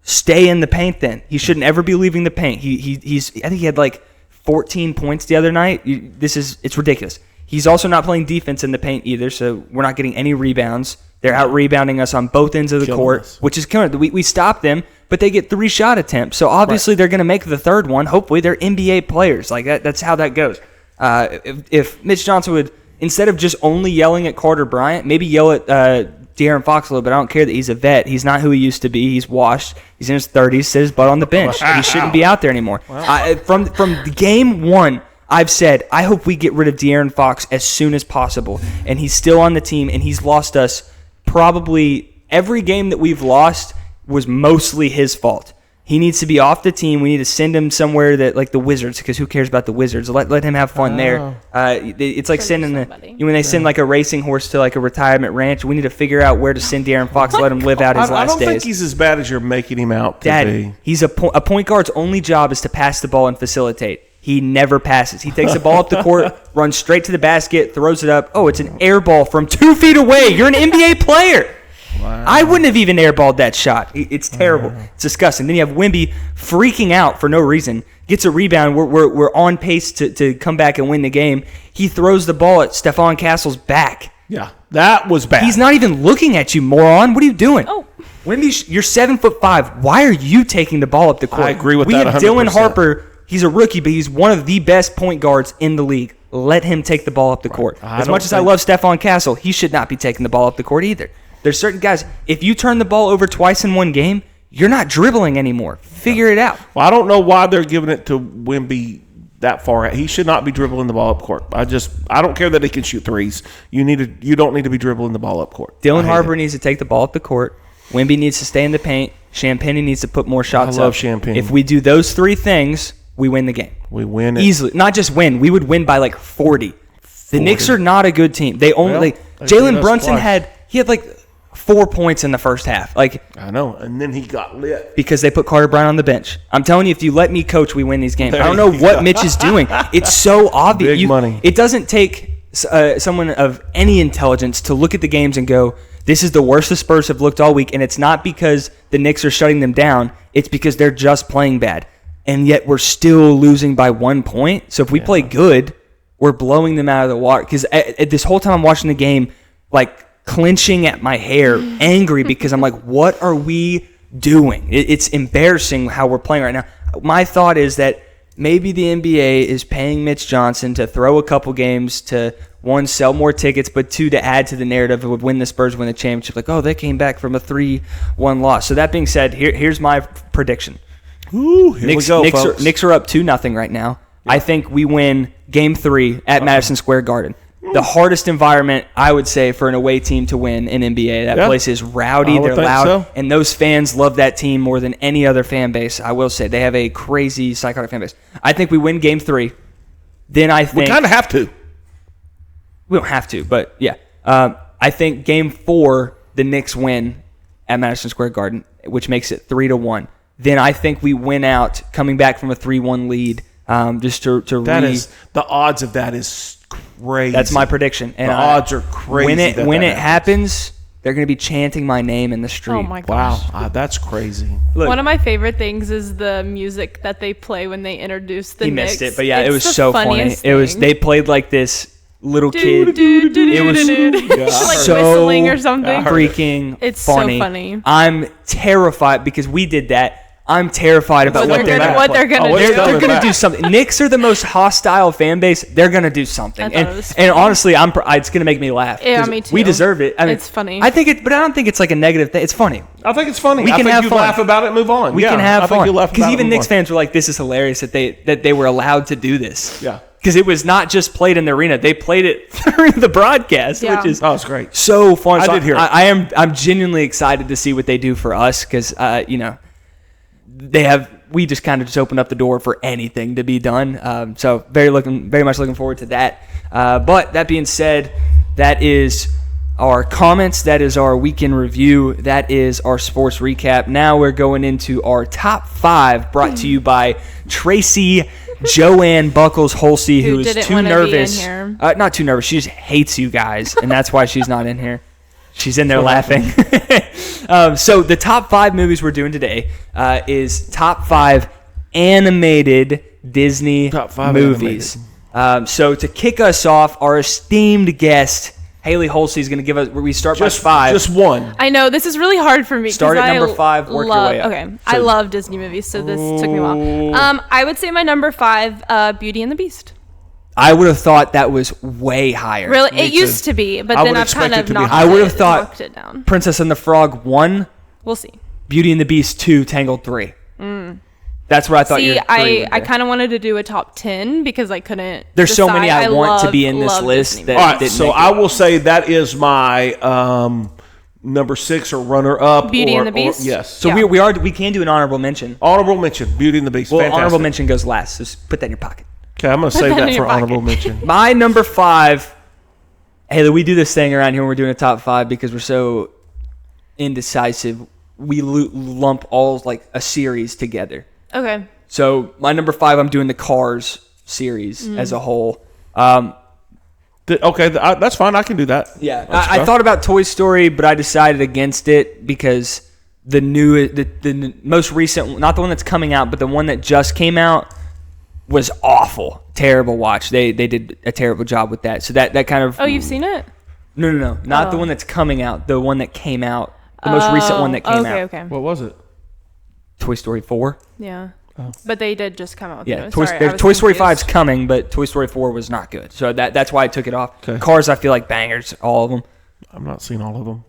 Stay in the paint then. He shouldn't ever be leaving the paint. He's I think he had like 14 points the other night. It's ridiculous. He's also not playing defense in the paint either, so we're not getting any rebounds. They're out rebounding us on both ends of the court, which is killing. We stop them, but they get 3 shot attempts. So obviously they're going to make the third one. Hopefully they're NBA players. Like that's how that goes. If Mitch Johnson would, instead of just only yelling at Carter Bryant, maybe yell at De'Aaron Fox a little bit. I don't care that he's a vet. He's not who he used to be. He's washed. He's in his 30s. Sit his butt on the bench. He shouldn't be out there anymore. From game one, I've said, I hope we get rid of De'Aaron Fox as soon as possible. And he's still on the team, and he's lost us probably every game that we've lost was mostly his fault. He needs to be off the team. We need to send him somewhere that like the Wizards, because who cares about the Wizards? Let him have fun there. It's like sending when they send like a racing horse to like a retirement ranch. We need to figure out where to send De'Aaron Fox, let him live out his last days. I don't think he's as bad as you're making him out to Dad, be. He's a point guard's only job is to pass the ball and facilitate. He never passes. He takes the ball up the court, runs straight to the basket, throws it up. Oh, it's an air ball from 2 feet away. You're an NBA player. Wow. I wouldn't have even airballed that shot. It's terrible. It's disgusting. Then you have Wemby freaking out for no reason. Gets a rebound. We're on pace to come back and win the game. He throws the ball at Stephon Castle's back. Yeah, that was bad. He's not even looking at you, moron. What are you doing? Oh. Wemby, you're 7'5". Why are you taking the ball up the court? I agree with that 100%. We have Dylan 100%. Harper. He's a rookie, but he's one of the best point guards in the league. Let him take the ball up the court. As much as I love Stephon Castle, he should not be taking the ball up the court either. There's certain guys, if you turn the ball over twice in one game, you're not dribbling anymore. Figure it out. Well, I don't know why they're giving it to Wemby that far out. He should not be dribbling the ball up court. I don't care that he can shoot threes. You don't need to be dribbling the ball up court. Dylan Harper needs to take the ball up the court. Wemby needs to stay in the paint. Champagne needs to put more shots up. I love Champagne. If we do those 3 things, we win the game. We win it. Easily. Not just win. We would win by like 40. The Knicks are not a good team. Jalen Brunson had like 4 points in the first half. Like I know. And then he got lit. Because they put Carter Bryant on the bench. I'm telling you, if you let me coach, we win these games. I don't know what Mitch is doing. It's so obvious. Big money. It doesn't take someone of any intelligence to look at the games and go, this is the worst the Spurs have looked all week. And it's not because the Knicks are shutting them down. It's because they're just playing bad. And yet we're still losing by 1 point. So if we play good, we're blowing them out of the water. Because this whole time I'm watching the game, like clenching at my hair, angry because I'm like, what are we doing? It's embarrassing how we're playing right now. My thought is that maybe the NBA is paying Mitch Johnson to throw a couple games to, one, sell more tickets, but two, to add to the narrative of when the Spurs win the championship. Like, oh, they came back from a 3-1 loss. So that being said, here's my prediction. Ooh, here we go, folks. Knicks are up 2-0 right now. Yeah. I think we win Game 3 at Madison Square Garden. The hardest environment, I would say, for an away team to win in NBA. That place is rowdy. They're loud. And those fans love that team more than any other fan base, I will say. They have a crazy, psychotic fan base. I think we win Game 3. Then I think... We kind of have to. We don't have to, but yeah. I think Game 4, the Knicks win at Madison Square Garden, which makes it 3-1. Then I think we win out, coming back from a 3-1 lead, just to the odds of that is crazy. That's my prediction. And the odds are crazy. When it happens, they're going to be chanting my name in the street. Oh my gosh. Wow, that's crazy. Look, one of my favorite things is the music that they play when they introduce the Knicks. He missed it, but yeah, it was so funny. They played like this little kid. It was like so whistling or something. Freaking it's funny. So funny. I'm terrified because we did that. I'm terrified about what they're going to do. They're going to do something. Knicks are the most hostile fan base. They're going to do something. And honestly, it's going to make me laugh. Yeah, me too. We deserve it. I mean, it's funny. I think but I don't think it's like a negative thing. It's funny. I think it's funny. We can have fun. Laugh about it and move on. We can have fun. Because even Knicks fans were like, this is hilarious that they were allowed to do this. Yeah. Because it was not just played in the arena; they played it through the broadcast, which is it's great, so fun. I did hear it. I'm genuinely excited to see what they do for us because we just kind of just opened up the door for anything to be done. So very much looking forward to that. But that being said, that is our comments. That is our weekend review. That is our sports recap. Now we're going into our top 5, brought to you by Tracy Joanne Buckles-Holsey, who is too nervous. Not too nervous. She just hates you guys, and that's why she's not in here. She's in there laughing. So the top 5 movies we're doing today is top 5 animated Disney movies. So to kick us off, our esteemed guest, Hailey Holsey, is going to give us. We start by 5. Just one. I know this is really hard for me. Start at number 5. Work your way up. Okay, I love Disney movies, so this took me a while. I would say my number 5, Beauty and the Beast. I would have thought that was way higher. Really, it used to be, but then I've kind of knocked it down. Princess and the Frog 1. We'll see. Beauty and the Beast 2. Tangled 3. That's where I thought you. I kind of wanted to do a top 10 because I couldn't. There's decide. so many I want to be in this list. All right, so I will say that is my number 6 or runner up. Beauty and the Beast. Yes. So we can do an honorable mention. Honorable mention. Beauty and the Beast. Well, fantastic. Honorable mention goes last. Just put that in your pocket. Okay, I'm going to save that for honorable mention. My number 5. Haley, we do this thing around here when we're doing a top 5 because we're so indecisive. We lump all like a series together. Okay. So my number 5, I'm doing the Cars series as a whole. That's fine. I can do that. Yeah, I thought about Toy Story, but I decided against it because the most recent, not the one that's coming out, but the one that just came out was awful, terrible watch. They did a terrible job with that. So that kind of. Oh, you've seen it? No, not the one that's coming out. The one that came out, the most recent one that came out. Okay. What was it? Toy Story 4. Yeah. Oh. But they did just come out with it. Toy Story 5's coming, but Toy Story 4 was not good. So that's why I took it off. Okay. Cars, I feel like bangers, all of them. I've not seen all of them.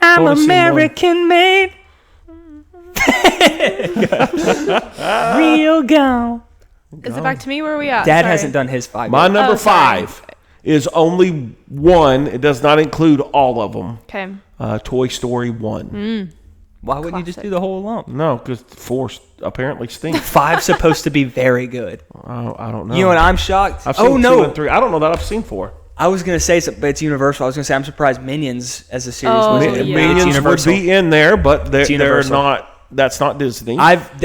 I'm American made. Real gone. Is it back to me? Where are we at? Dad hasn't done his 5 yet. My number 5 is only one. It does not include all of them. Okay. Toy Story 1. Why wouldn't you just do the whole lump? No, because 4 apparently stinks. 5's supposed to be very good. I don't know. You know what? I'm shocked. I've seen 2 and 3. I don't know that I've seen 4. I was going to say, but it's Universal. I was going to say I'm surprised Minions as a series was Minions would be in there, but they're not. That's not Disney.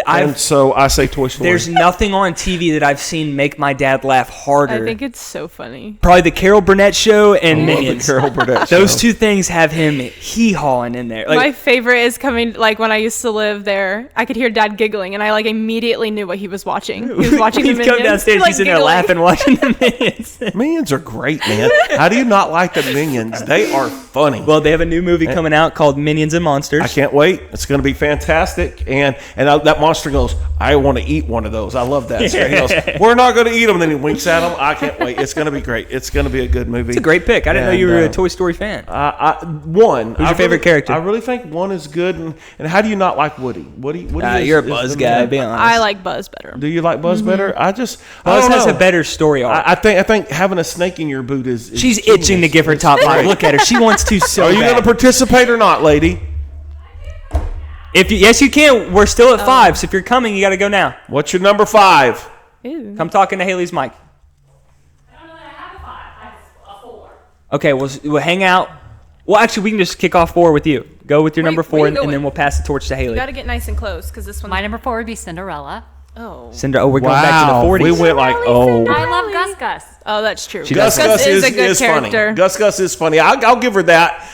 And so I say Toy Story. There's nothing on TV that I've seen make my dad laugh harder. I think it's so funny. Probably the Carol Burnett show and Minions. The Carol Burnett Those 2 things have him hee-hawing in there. My favorite is coming, like when I used to live there, I could hear Dad giggling, and I immediately knew what he was watching. He was watching the Minions. He'd come downstairs, he's in there laughing, watching the Minions. Minions are great, man. How do you not like the Minions? They are funny. Well, they have a new movie coming out called Minions and Monsters. I can't wait. It's going to be fantastic. fantastic. And that monster goes, I want to eat one of those. I love that. So he goes, we're not going to eat them. And then he winks at them. I can't wait. It's going to be great. It's going to be a good movie. It's a great pick. I didn't know you were a Toy Story fan. One. Who's your favorite character? I really think one is good. And how do you not like Woody? Woody you're a Buzz guy, be honest. I like Buzz better. Do you like Buzz better? Buzz has a better story arc. I think having a snake in your boot is She's genius. itching to give her top 5. Look at her. She wants to so Are you going to participate or not, lady? Yes, you can. We're still at 5, so if you're coming, you got to go now. What's your number 5? Ew. Come talking to Hailey's mic. I don't know that I have a 5. I have a 4. Okay, we'll hang out. Well, actually, we can just kick off 4 with you. Go with your number 4, and then we'll pass the torch to Haley. You got to get nice and close because this one. My number 4 would be Cinderella. Oh. We're going back to the 40s. We went like, I love Gus Gus. Oh, that's true. Gus is a good funny. character. Gus is funny. I'll give her that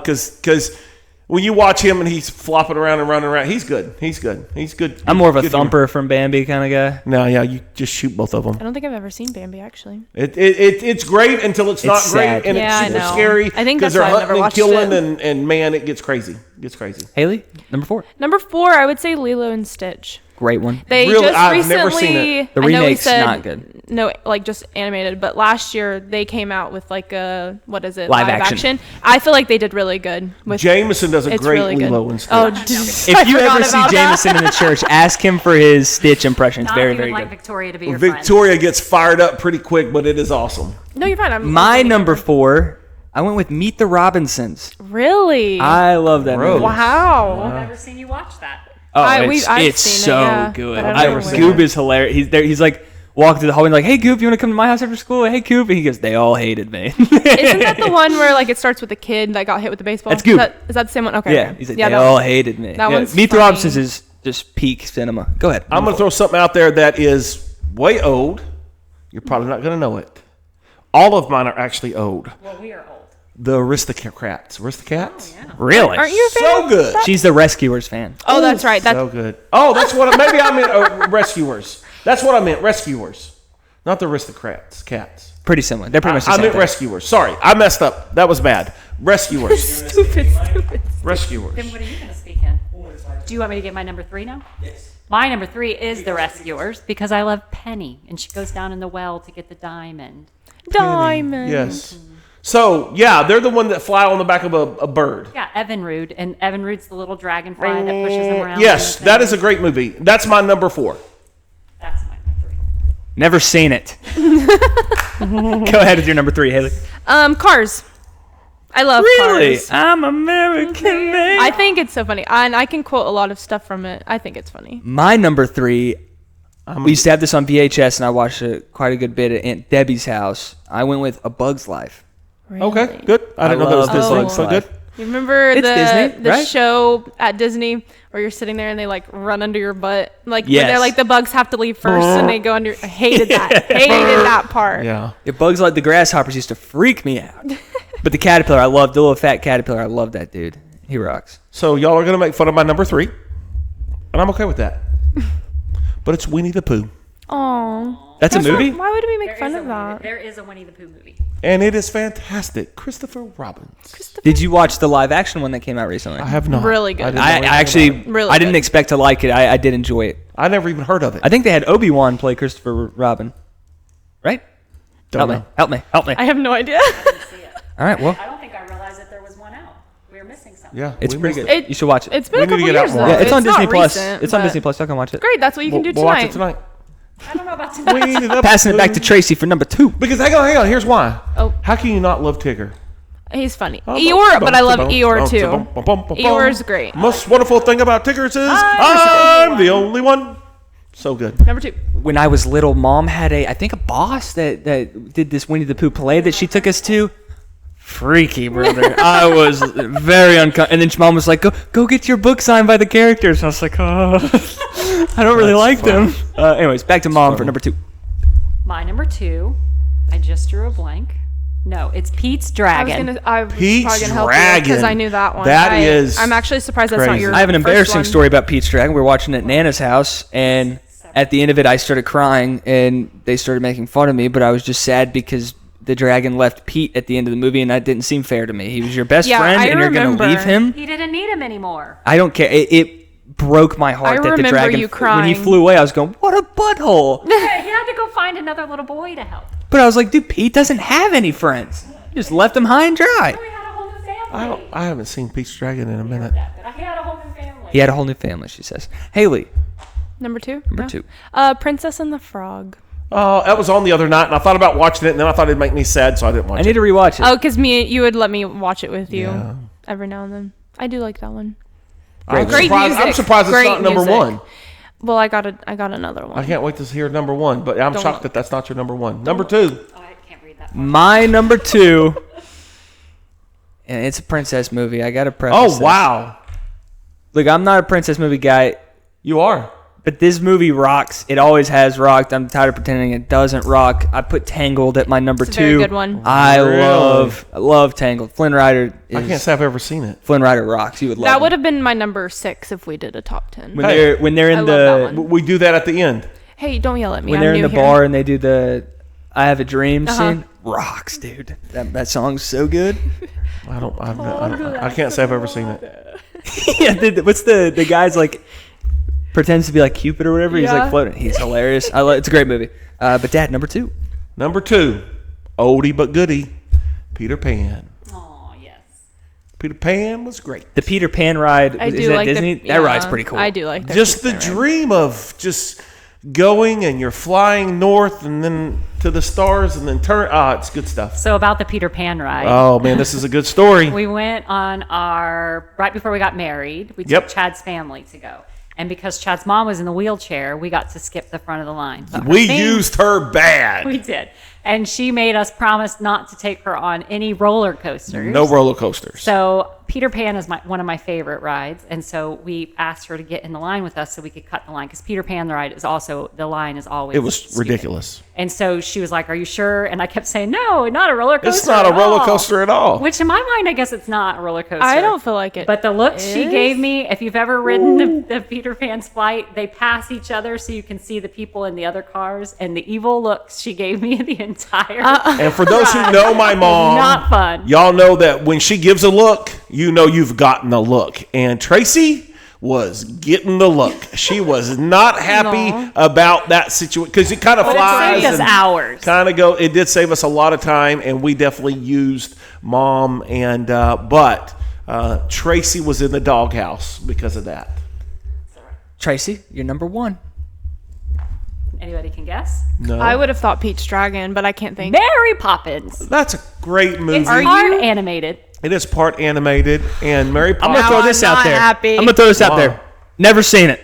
because when you watch him and he's flopping around and running around, he's good. He's good. I'm more of a good Thumper from Bambi kind of guy. No, yeah, you just shoot both of them. I don't think I've ever seen Bambi actually. It's great until it's not sad. great and Yeah, it's super I know. scary. I think because that's they're why I've never hunting and watched killing it. and man, it gets crazy. It gets crazy. Haley, number 4. Number 4, I would say Lilo and Stitch. Great one. They Really? just I've recently. never seen it. The I know we remake's said not good. No, like just animated. But last year they came out with like a Live live action. action. I feel like they did really good with. Jameson does a It's great really good. Lilo and Stitch. Oh, If you ever see Jameson in the church, ask him for his Stitch impression. It's Not very, even very like good. Victoria to be your friend. Victoria gets fired up pretty quick, but it is awesome. No, you're fine. I'm My number 4, I went with Meet the Robinsons. Really? I love that movie. Wow. I've never seen you watch that. Oh, I've it's seen it, so yeah, good. but I've never seen Goob it. is hilarious. He's there. He's like walking through the hallway, and like, "Hey, Goop, you want to come to my house after school? Hey, Goop." And he goes, "They all hated me." Isn't that the one where like it starts with a kid that got hit with the baseball? That's Goop. Is that the same one? Okay. Yeah, okay. he's like, Yeah, "They that all one- hated me." that one's Meet the funny. Robinsons is just peak cinema. Go ahead. I'm going to throw something out there that is way old. You're probably not going to know it. All of mine are actually old. Well, we are old. The Aristocats. Aristocats? Really? Aren't you a fan? So good. She's the Rescuers fan. Oh, that's right. That's So good. Oh, that's what maybe I meant Rescuers. That's what I meant, Rescuers. Not the Aristocrats, cats. Pretty similar. They're pretty much the I same meant thing. Rescuers. Sorry, I messed up. That was bad. Rescuers. stupid. Rescuers. Then what are you going to speak in? Do you want me to get my number 3 now? Yes. My number 3 is The Rescuers because I love Penny and she goes down in the well to get the diamond. Diamond. Yes. So, yeah, they're the one that fly on the back of a bird. Yeah, Evinrude. And Evinrude's the little dragonfly that pushes him around. Yes, that is a great movie. That's my number 4. That's my number 3. Never seen it. Go ahead with your number 3, Haley. Cars. I love Really? Cars. I'm American made. I think it's so funny, and I can quote a lot of stuff from it. I think it's funny. My number 3, we used to have this on VHS, and I watched it quite a good bit at Aunt Debbie's house. I went with A Bug's Life. Okay, good. I didn't know that was love Disney, Bug's so good. Life. You remember It's Disney, the right? show at Disney where you're sitting there and they like run under your butt, like Yes. when they're like the bugs have to leave first and they go under. I hated that. Hated that part. Yeah. If Bugs Like the Grasshoppers used to freak me out. But the caterpillar, I loved the little fat caterpillar. I love that dude. He rocks. So, y'all are going to make fun of my number 3, and I'm okay with that. But it's Winnie the Pooh. Aww. That's a movie? Why would we make fun of that? There is a Winnie the Pooh movie. And it is fantastic. Christopher Robbins. Did you watch the live action one that came out recently? I have not. Really good. didn't know I anything actually, about it. Really I didn't good. expect to like it. I did enjoy it. I never even heard of it. I think they had Obi-Wan play Christopher Robin. Right? Don't know. Help me. I have no idea. All right, well, I don't think I realized that there was one out. We were missing something. Yeah, it's we pretty missed good. it. You should watch it. It's been We a need to couple get out years more. though. Yeah, it's on Disney not Plus. recent, It's on but Disney Plus. Y'all can watch it. Great. That's what you can do We'll watch tonight. it tonight. I don't know about tonight. Winnie the Passing it back to Pooh. Tracy for number 2. Because hang on. Here's why. Oh. How can you not love Tigger? He's funny. Eeyore, but I love Eeyore too. Eeyore's great. Most wonderful thing about Tigger is I'm the only one. So good. Number 2. When I was little, Mom had I think a boss that did this Winnie the Pooh play that she took us to. Freaky, brother. I was very uncomfortable. And then Mom was like, go get your book signed by the characters. And I was like, oh, I don't really like them. Anyways, back to Mom for number 2. My number 2, I just drew a blank. No, it's Pete's Dragon. I was Pete's probably gonna help Dragon. because I knew that one. That is I'm actually surprised that's not crazy. your. I have an first embarrassing one. story about Pete's Dragon. We were watching it at Nana's house, and at the end of it, I started crying, and they started making fun of me, but I was just sad because the dragon left Pete at the end of the movie, and that didn't seem fair to me. He was your best Yeah, friend, I and you're going to remember. leave him? He didn't need him anymore. I don't care. It broke my heart I that the remember dragon you when he crying. flew away. I was going, what a butthole. He had to go find another little boy to help. But I was like, dude, Pete doesn't have any friends. He just left him high and dry. We had a whole new family. I haven't seen Pete's Dragon in a minute. But he had a whole new family. He had a whole new family, she says. Hailey, Number 2? number 2. Princess and the Frog. Oh, that was on the other night, and I thought about watching it, and then I thought it'd make me sad, so I didn't watch I it. need to rewatch it. Oh, because you would let me watch it with you Yeah. every now and then. I do like that one. I'm Great surprised, I'm music. surprised it's Great not number music. 1. Well, I got another one. I can't wait to hear number 1, but I'm Don't shocked look. that that's not your number 1. Number 2. Oh, I can't read that. My number 2, and it's a princess movie. I got to preface Oh, this. wow. Look, I'm not a princess movie guy, You are. but this movie rocks. It always has rocked. I'm tired of pretending it doesn't rock. I put Tangled at my number 2. It's a very good one. I Really? love Tangled. Flynn Rider I can't is say I've ever seen it. Flynn Rider rocks. You would love That it. would have been my number 6 if we did a top 10. when Hey. they're I in love that the one. We do that at the end. Hey, don't yell at me. when I'm they're in new the here. bar and they do the I Have a Dream Uh-huh. scene. Rocks, dude. That song's so good. I can't say I've ever seen it. Yeah, what's the guy's like pretends to be like Cupid or whatever. He's Yeah. like floating. He's hilarious. It's a great movie. But Dad, number 2. Number 2, oldie but goodie, Peter Pan. Oh, yes. Peter Pan was great. The Peter Pan ride. I Is do that like Disney? The, that ride's pretty cool. I do like that. Just the dream of just going and you're flying north and then to the stars and then turn. It's good stuff. So about the Peter Pan ride. Oh man, this is a good story. We went on right before we got married. We took Yep. Chad's family to go. And because Chad's mom was in the wheelchair, we got to skip the front of the line. But her We fam- used her bad. We did. And she made us promise not to take her on any roller coasters. No roller coasters. So Peter Pan is one of my favorite rides, and so we asked her to get in the line with us so we could cut the line because Peter Pan the ride is also the line is always It was stupid. ridiculous. And so she was like, "Are you sure?" And I kept saying, "No, not a roller coaster. It's not a at roller all." coaster at all. Which in my mind, I guess it's not a roller coaster. I don't feel like it. But the look she is. gave me, if you've ever ridden the Peter Pan's flight, they pass each other so you can see the people in the other cars, and the evil looks she gave me the entire. And for those who know my mom, Not fun. y'all know that when she gives a look, you know you've gotten a look. And Tracy was getting the look. She was not happy No. about that situation because it kind of But it flies. saved us hours. Kind of go. It did save us a lot of time, and we definitely used mom. And but Tracy was in the doghouse because of that. Tracy, you're number 1. Anybody can guess? No, I would have thought Pete's Dragon, but I can't think. Mary Poppins. That's a great movie. It's Are hard you- animated. It is part animated, and Mary I'm Poppins. gonna throw I'm this out not there. happy. I'm gonna throw this out Wow. there. Never seen it.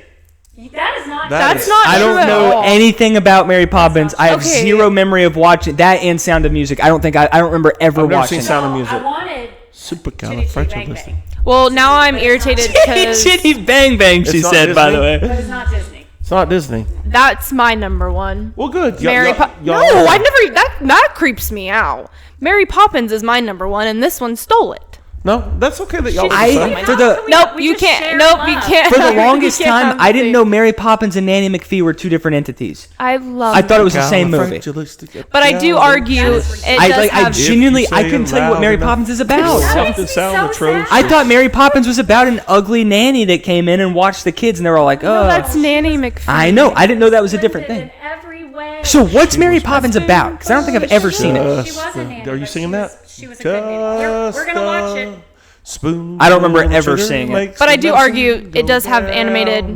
That is not. That's is- not I true don't at know all. anything about Mary Poppins. I have Okay. zero memory of watching that and Sound of Music. I don't remember ever I've never watching seen it. Sound of Music. I wanted Supercalifragilistic. Well, now I'm irritated because Chitty Bang Bang, she It's not said, by the Disney? way. but it's not Disney. It's not Disney. that's my number 1. Well, good. Mary y'all- No, I never. That creeps me out. Mary Poppins is my number 1, and this one stole it. No, that's okay that y'all I- decide. for the- Nope, We you just can't. share Nope, love. you can't. For the You longest can't time, have I didn't the know same. Mary Poppins and Nanny McPhee were 2 different entities. I love. I thought it was the same movie. But I do argue it I does have. genuinely, If you I say couldn't it tell you what loud Mary enough. Poppins is about. Something makes me sound so atrocious. sad. I thought Mary Poppins was about an ugly nanny that came in and watched the kids, and they were all like, No, "Oh, that's Nanny McPhee. I know." I didn't know that was a different thing. In every way. So what's Mary Poppins about? Because I don't think I've ever seen it. She was a nanny, Are you but singing she that? was- She was a good nanny. We're gonna watch it. Spoon. I don't remember ever seeing it. But I do argue it does have animated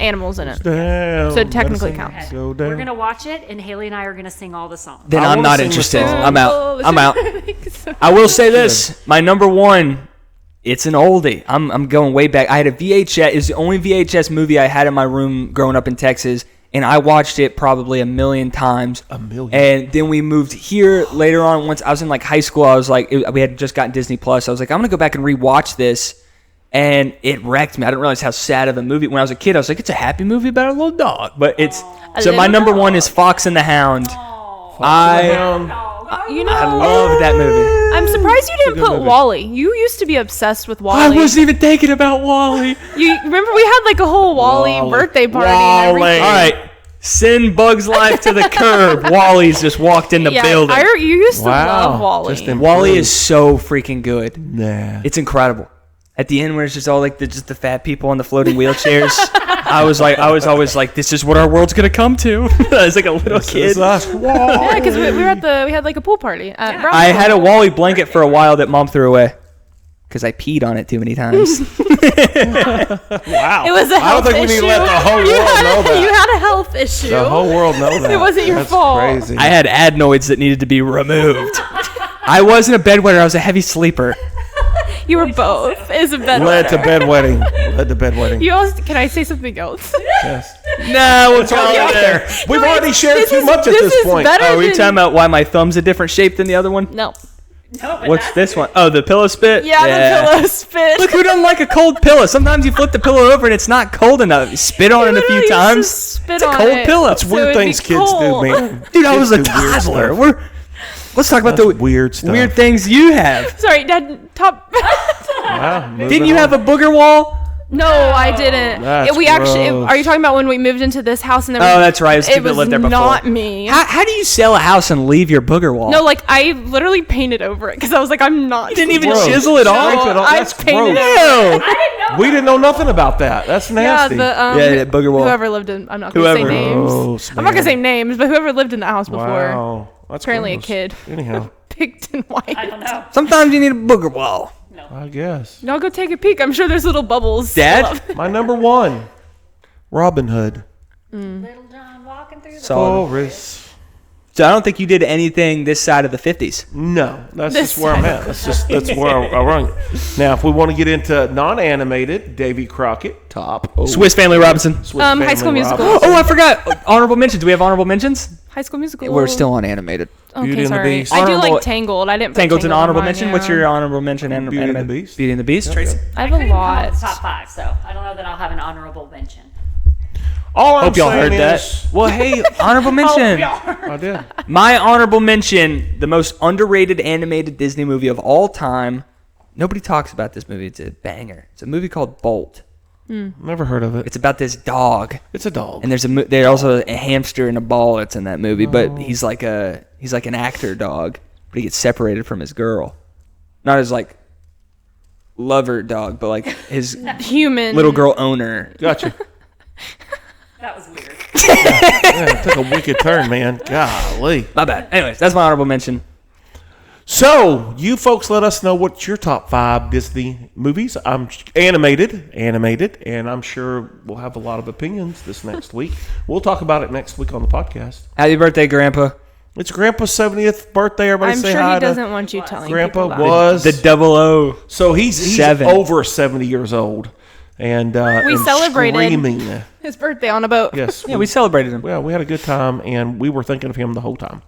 animals in it. Down, So it technically medicine counts. go We're down. gonna watch it, and Haley and I are gonna sing all the songs. Then I I'm wanna not sing the interested. song. I'm out. I'm out. I will say this: my number 1, it's an oldie. I'm going way back. I had a VHS. It's the only VHS movie I had in my room growing up in Texas, and I watched it probably a million times. A million. And then we moved here later on. Once I was in like high school, I was like, we had just gotten Disney Plus. I was like, I'm gonna go back and rewatch this, and it wrecked me. I didn't realize how sad of a movie. When I was a kid, I was like, it's a happy movie about a little dog. But it's so my little number 1 is Fox and the Hound. I You know, I love that movie. I'm surprised you didn't good put movie. Wally. You used to be obsessed with Wally. I wasn't even thinking about Wally. You remember we had like a whole Wally birthday party and everything. All right, send Bug's Life to the curb. Wally's just walked in the Yeah, building. you used to Wow. love Wally. Just in- Wally is so freaking good. Nah. It's incredible. at the end where it's just all like just the fat people on the floating wheelchairs. I was always like, this is what our world's gonna come to. I was like a little kid. Yeah, because we had like a pool party. I had a Wally blanket for a while that Mom threw away because I peed on it too many times. Wow. It was a health issue. I don't think we need to let the whole world know that. You had a health issue. The whole world know that. It wasn't your That's fault. Crazy. I had adenoids that needed to be removed. I wasn't a bedwetter. I was a heavy sleeper. You were both. Is a bedwetter. Led to bedwetting. You also, can I say something else? Yes. No, we'll call out it there. We've already shared this too is- much at this this is point. better Oh, are we than- talking about why my thumb's a different shape than the other one? No. What's this one? Oh, the pillow spit? Yeah, the pillow spit. Look, who doesn't like a cold pillow? Sometimes you flip the pillow over and it's not cold enough. You spit on it a few literally times. just spit It's a on cold it. pillow. It's weird it'd be things kids do, cold. man. Dude, I was a Kids do weird toddler. stuff. Let's talk about That's the weird stuff. weird things you have. Sorry, Dad. Top. Wow, Didn't you have a booger wall? No, I didn't. That's We actually. gross. Are you talking about when we moved into this house and then? Oh, that's right. It was It people that was lived there before. not me. How do you sell a house and leave your booger wall? No, like I literally painted over it because I was like, I'm not. You didn't even Gross. chisel it off? Scrape it off. I That's painted gross. it. No. We didn't know nothing about that. That's Yeah, nasty. Yeah, booger wall. Whoever lived in, I'm not gonna say Whoever. names. Gross, I'm not gonna man. say names, but whoever lived in that house before, Wow. That's apparently gross. a kid, Anyhow, picked and white. I don't know. Sometimes you need a booger wall. I guess. Y'all go take a peek. I'm sure there's little bubbles. Dad? My number one, Robin Hood. Little John walking through the Forest. So I don't think you did anything this side of the 50s. No, that's This just where I'm at. That's where I run it. Now, if we want to get into non-animated, Davy Crockett, top. Oh, Swiss Family Robinson. Swiss High Family School Musical. Robinson. Oh, I forgot. Honorable mentions. Do we have honorable mentions? High School Musical. We're still on animated. Okay, Beauty and the sorry. Beast. I do Honorable- like Tangled. I didn't. Put Tangled's an Tangled on honorable mine, mention. yeah. What's your honorable mention? Beauty and the Animated? Beast. Beauty and the Beast. Tracy. I have a lot. top 5, so I don't know that I'll have an honorable mention. All I'm Hope y'all saying heard that. is, Well, hey, honorable mention. I did. My honorable mention, the most underrated animated Disney movie of all time. Nobody talks about this movie. It's a banger. It's a movie called Bolt. Never heard of it. It's about this dog. It's a dog. And there's also a hamster and a ball that's in that movie, but he's like an actor dog, but he gets separated from his girl. Not his like lover dog, but like his Human. little girl owner. Gotcha. That was weird. Yeah, it took a wicked turn, man. Golly. My bad. Anyways, that's my honorable mention. So, you folks let us know what's your top 5 Disney movies. I'm animated, and I'm sure we'll have a lot of opinions this next week. We'll talk about it next week on the podcast. Happy birthday, Grandpa. It's Grandpa's 70th birthday. Everybody I'm say sure hi he to doesn't want you telling Grandpa. people that. Was The 00. so he's 7. over 70 years old, and We and celebrated. screaming. His birthday on a boat. Yes, Yeah, we celebrated him. we had a good time, and we were thinking of him the whole time,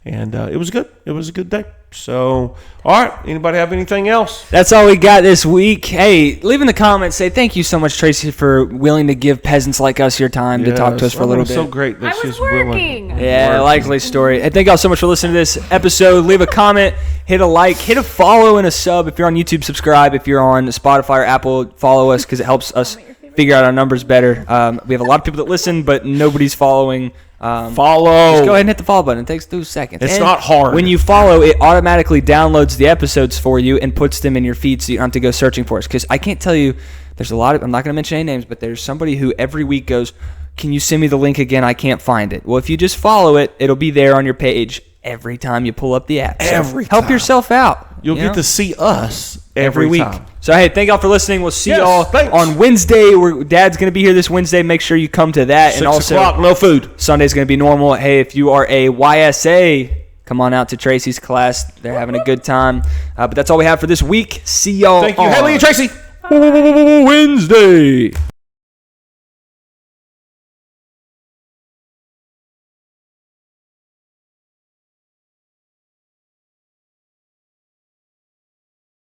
and it was good. It was a good day. So, all right. Anybody have anything else? That's all we got this week. Hey, leave in the comments. Say thank you so much, Tracy, for willing to give peasants like us your time to talk to us for a little bit. So great that I was she's willing. working. Yeah, likely story. And thank y'all so much for listening to this episode. Leave a comment, hit a like, hit a follow and a sub. If you're on YouTube, subscribe. If you're on Spotify or Apple, follow us because it helps us figure out our numbers better. We have a lot of people that listen, but nobody's following. Follow. Just go ahead and hit the follow button. It takes 2 seconds. It's And not hard. When you follow, it automatically downloads the episodes for you and puts them in your feed so you don't have to go searching for us. Because I can't tell you, there's a lot of, I'm not going to mention any names, but there's somebody who every week goes, can you send me the link again? I can't find it. Well, if you just follow it, it'll be there on your page every time you pull up the app. So Every help time. yourself out. You'll you get know? to see us every week. time. So, hey, thank y'all for listening. We'll see Yes, y'all thanks. on Wednesday. Dad's going to be here this Wednesday. Make sure you come to that. 6 and also, o'clock, no food. Sunday's going to be normal. Hey, if you are a YSA, come on out to Tracy's class. They're having a good time. But that's all we have for this week. See y'all Thank you, on Hailey and Tracy. Wednesday.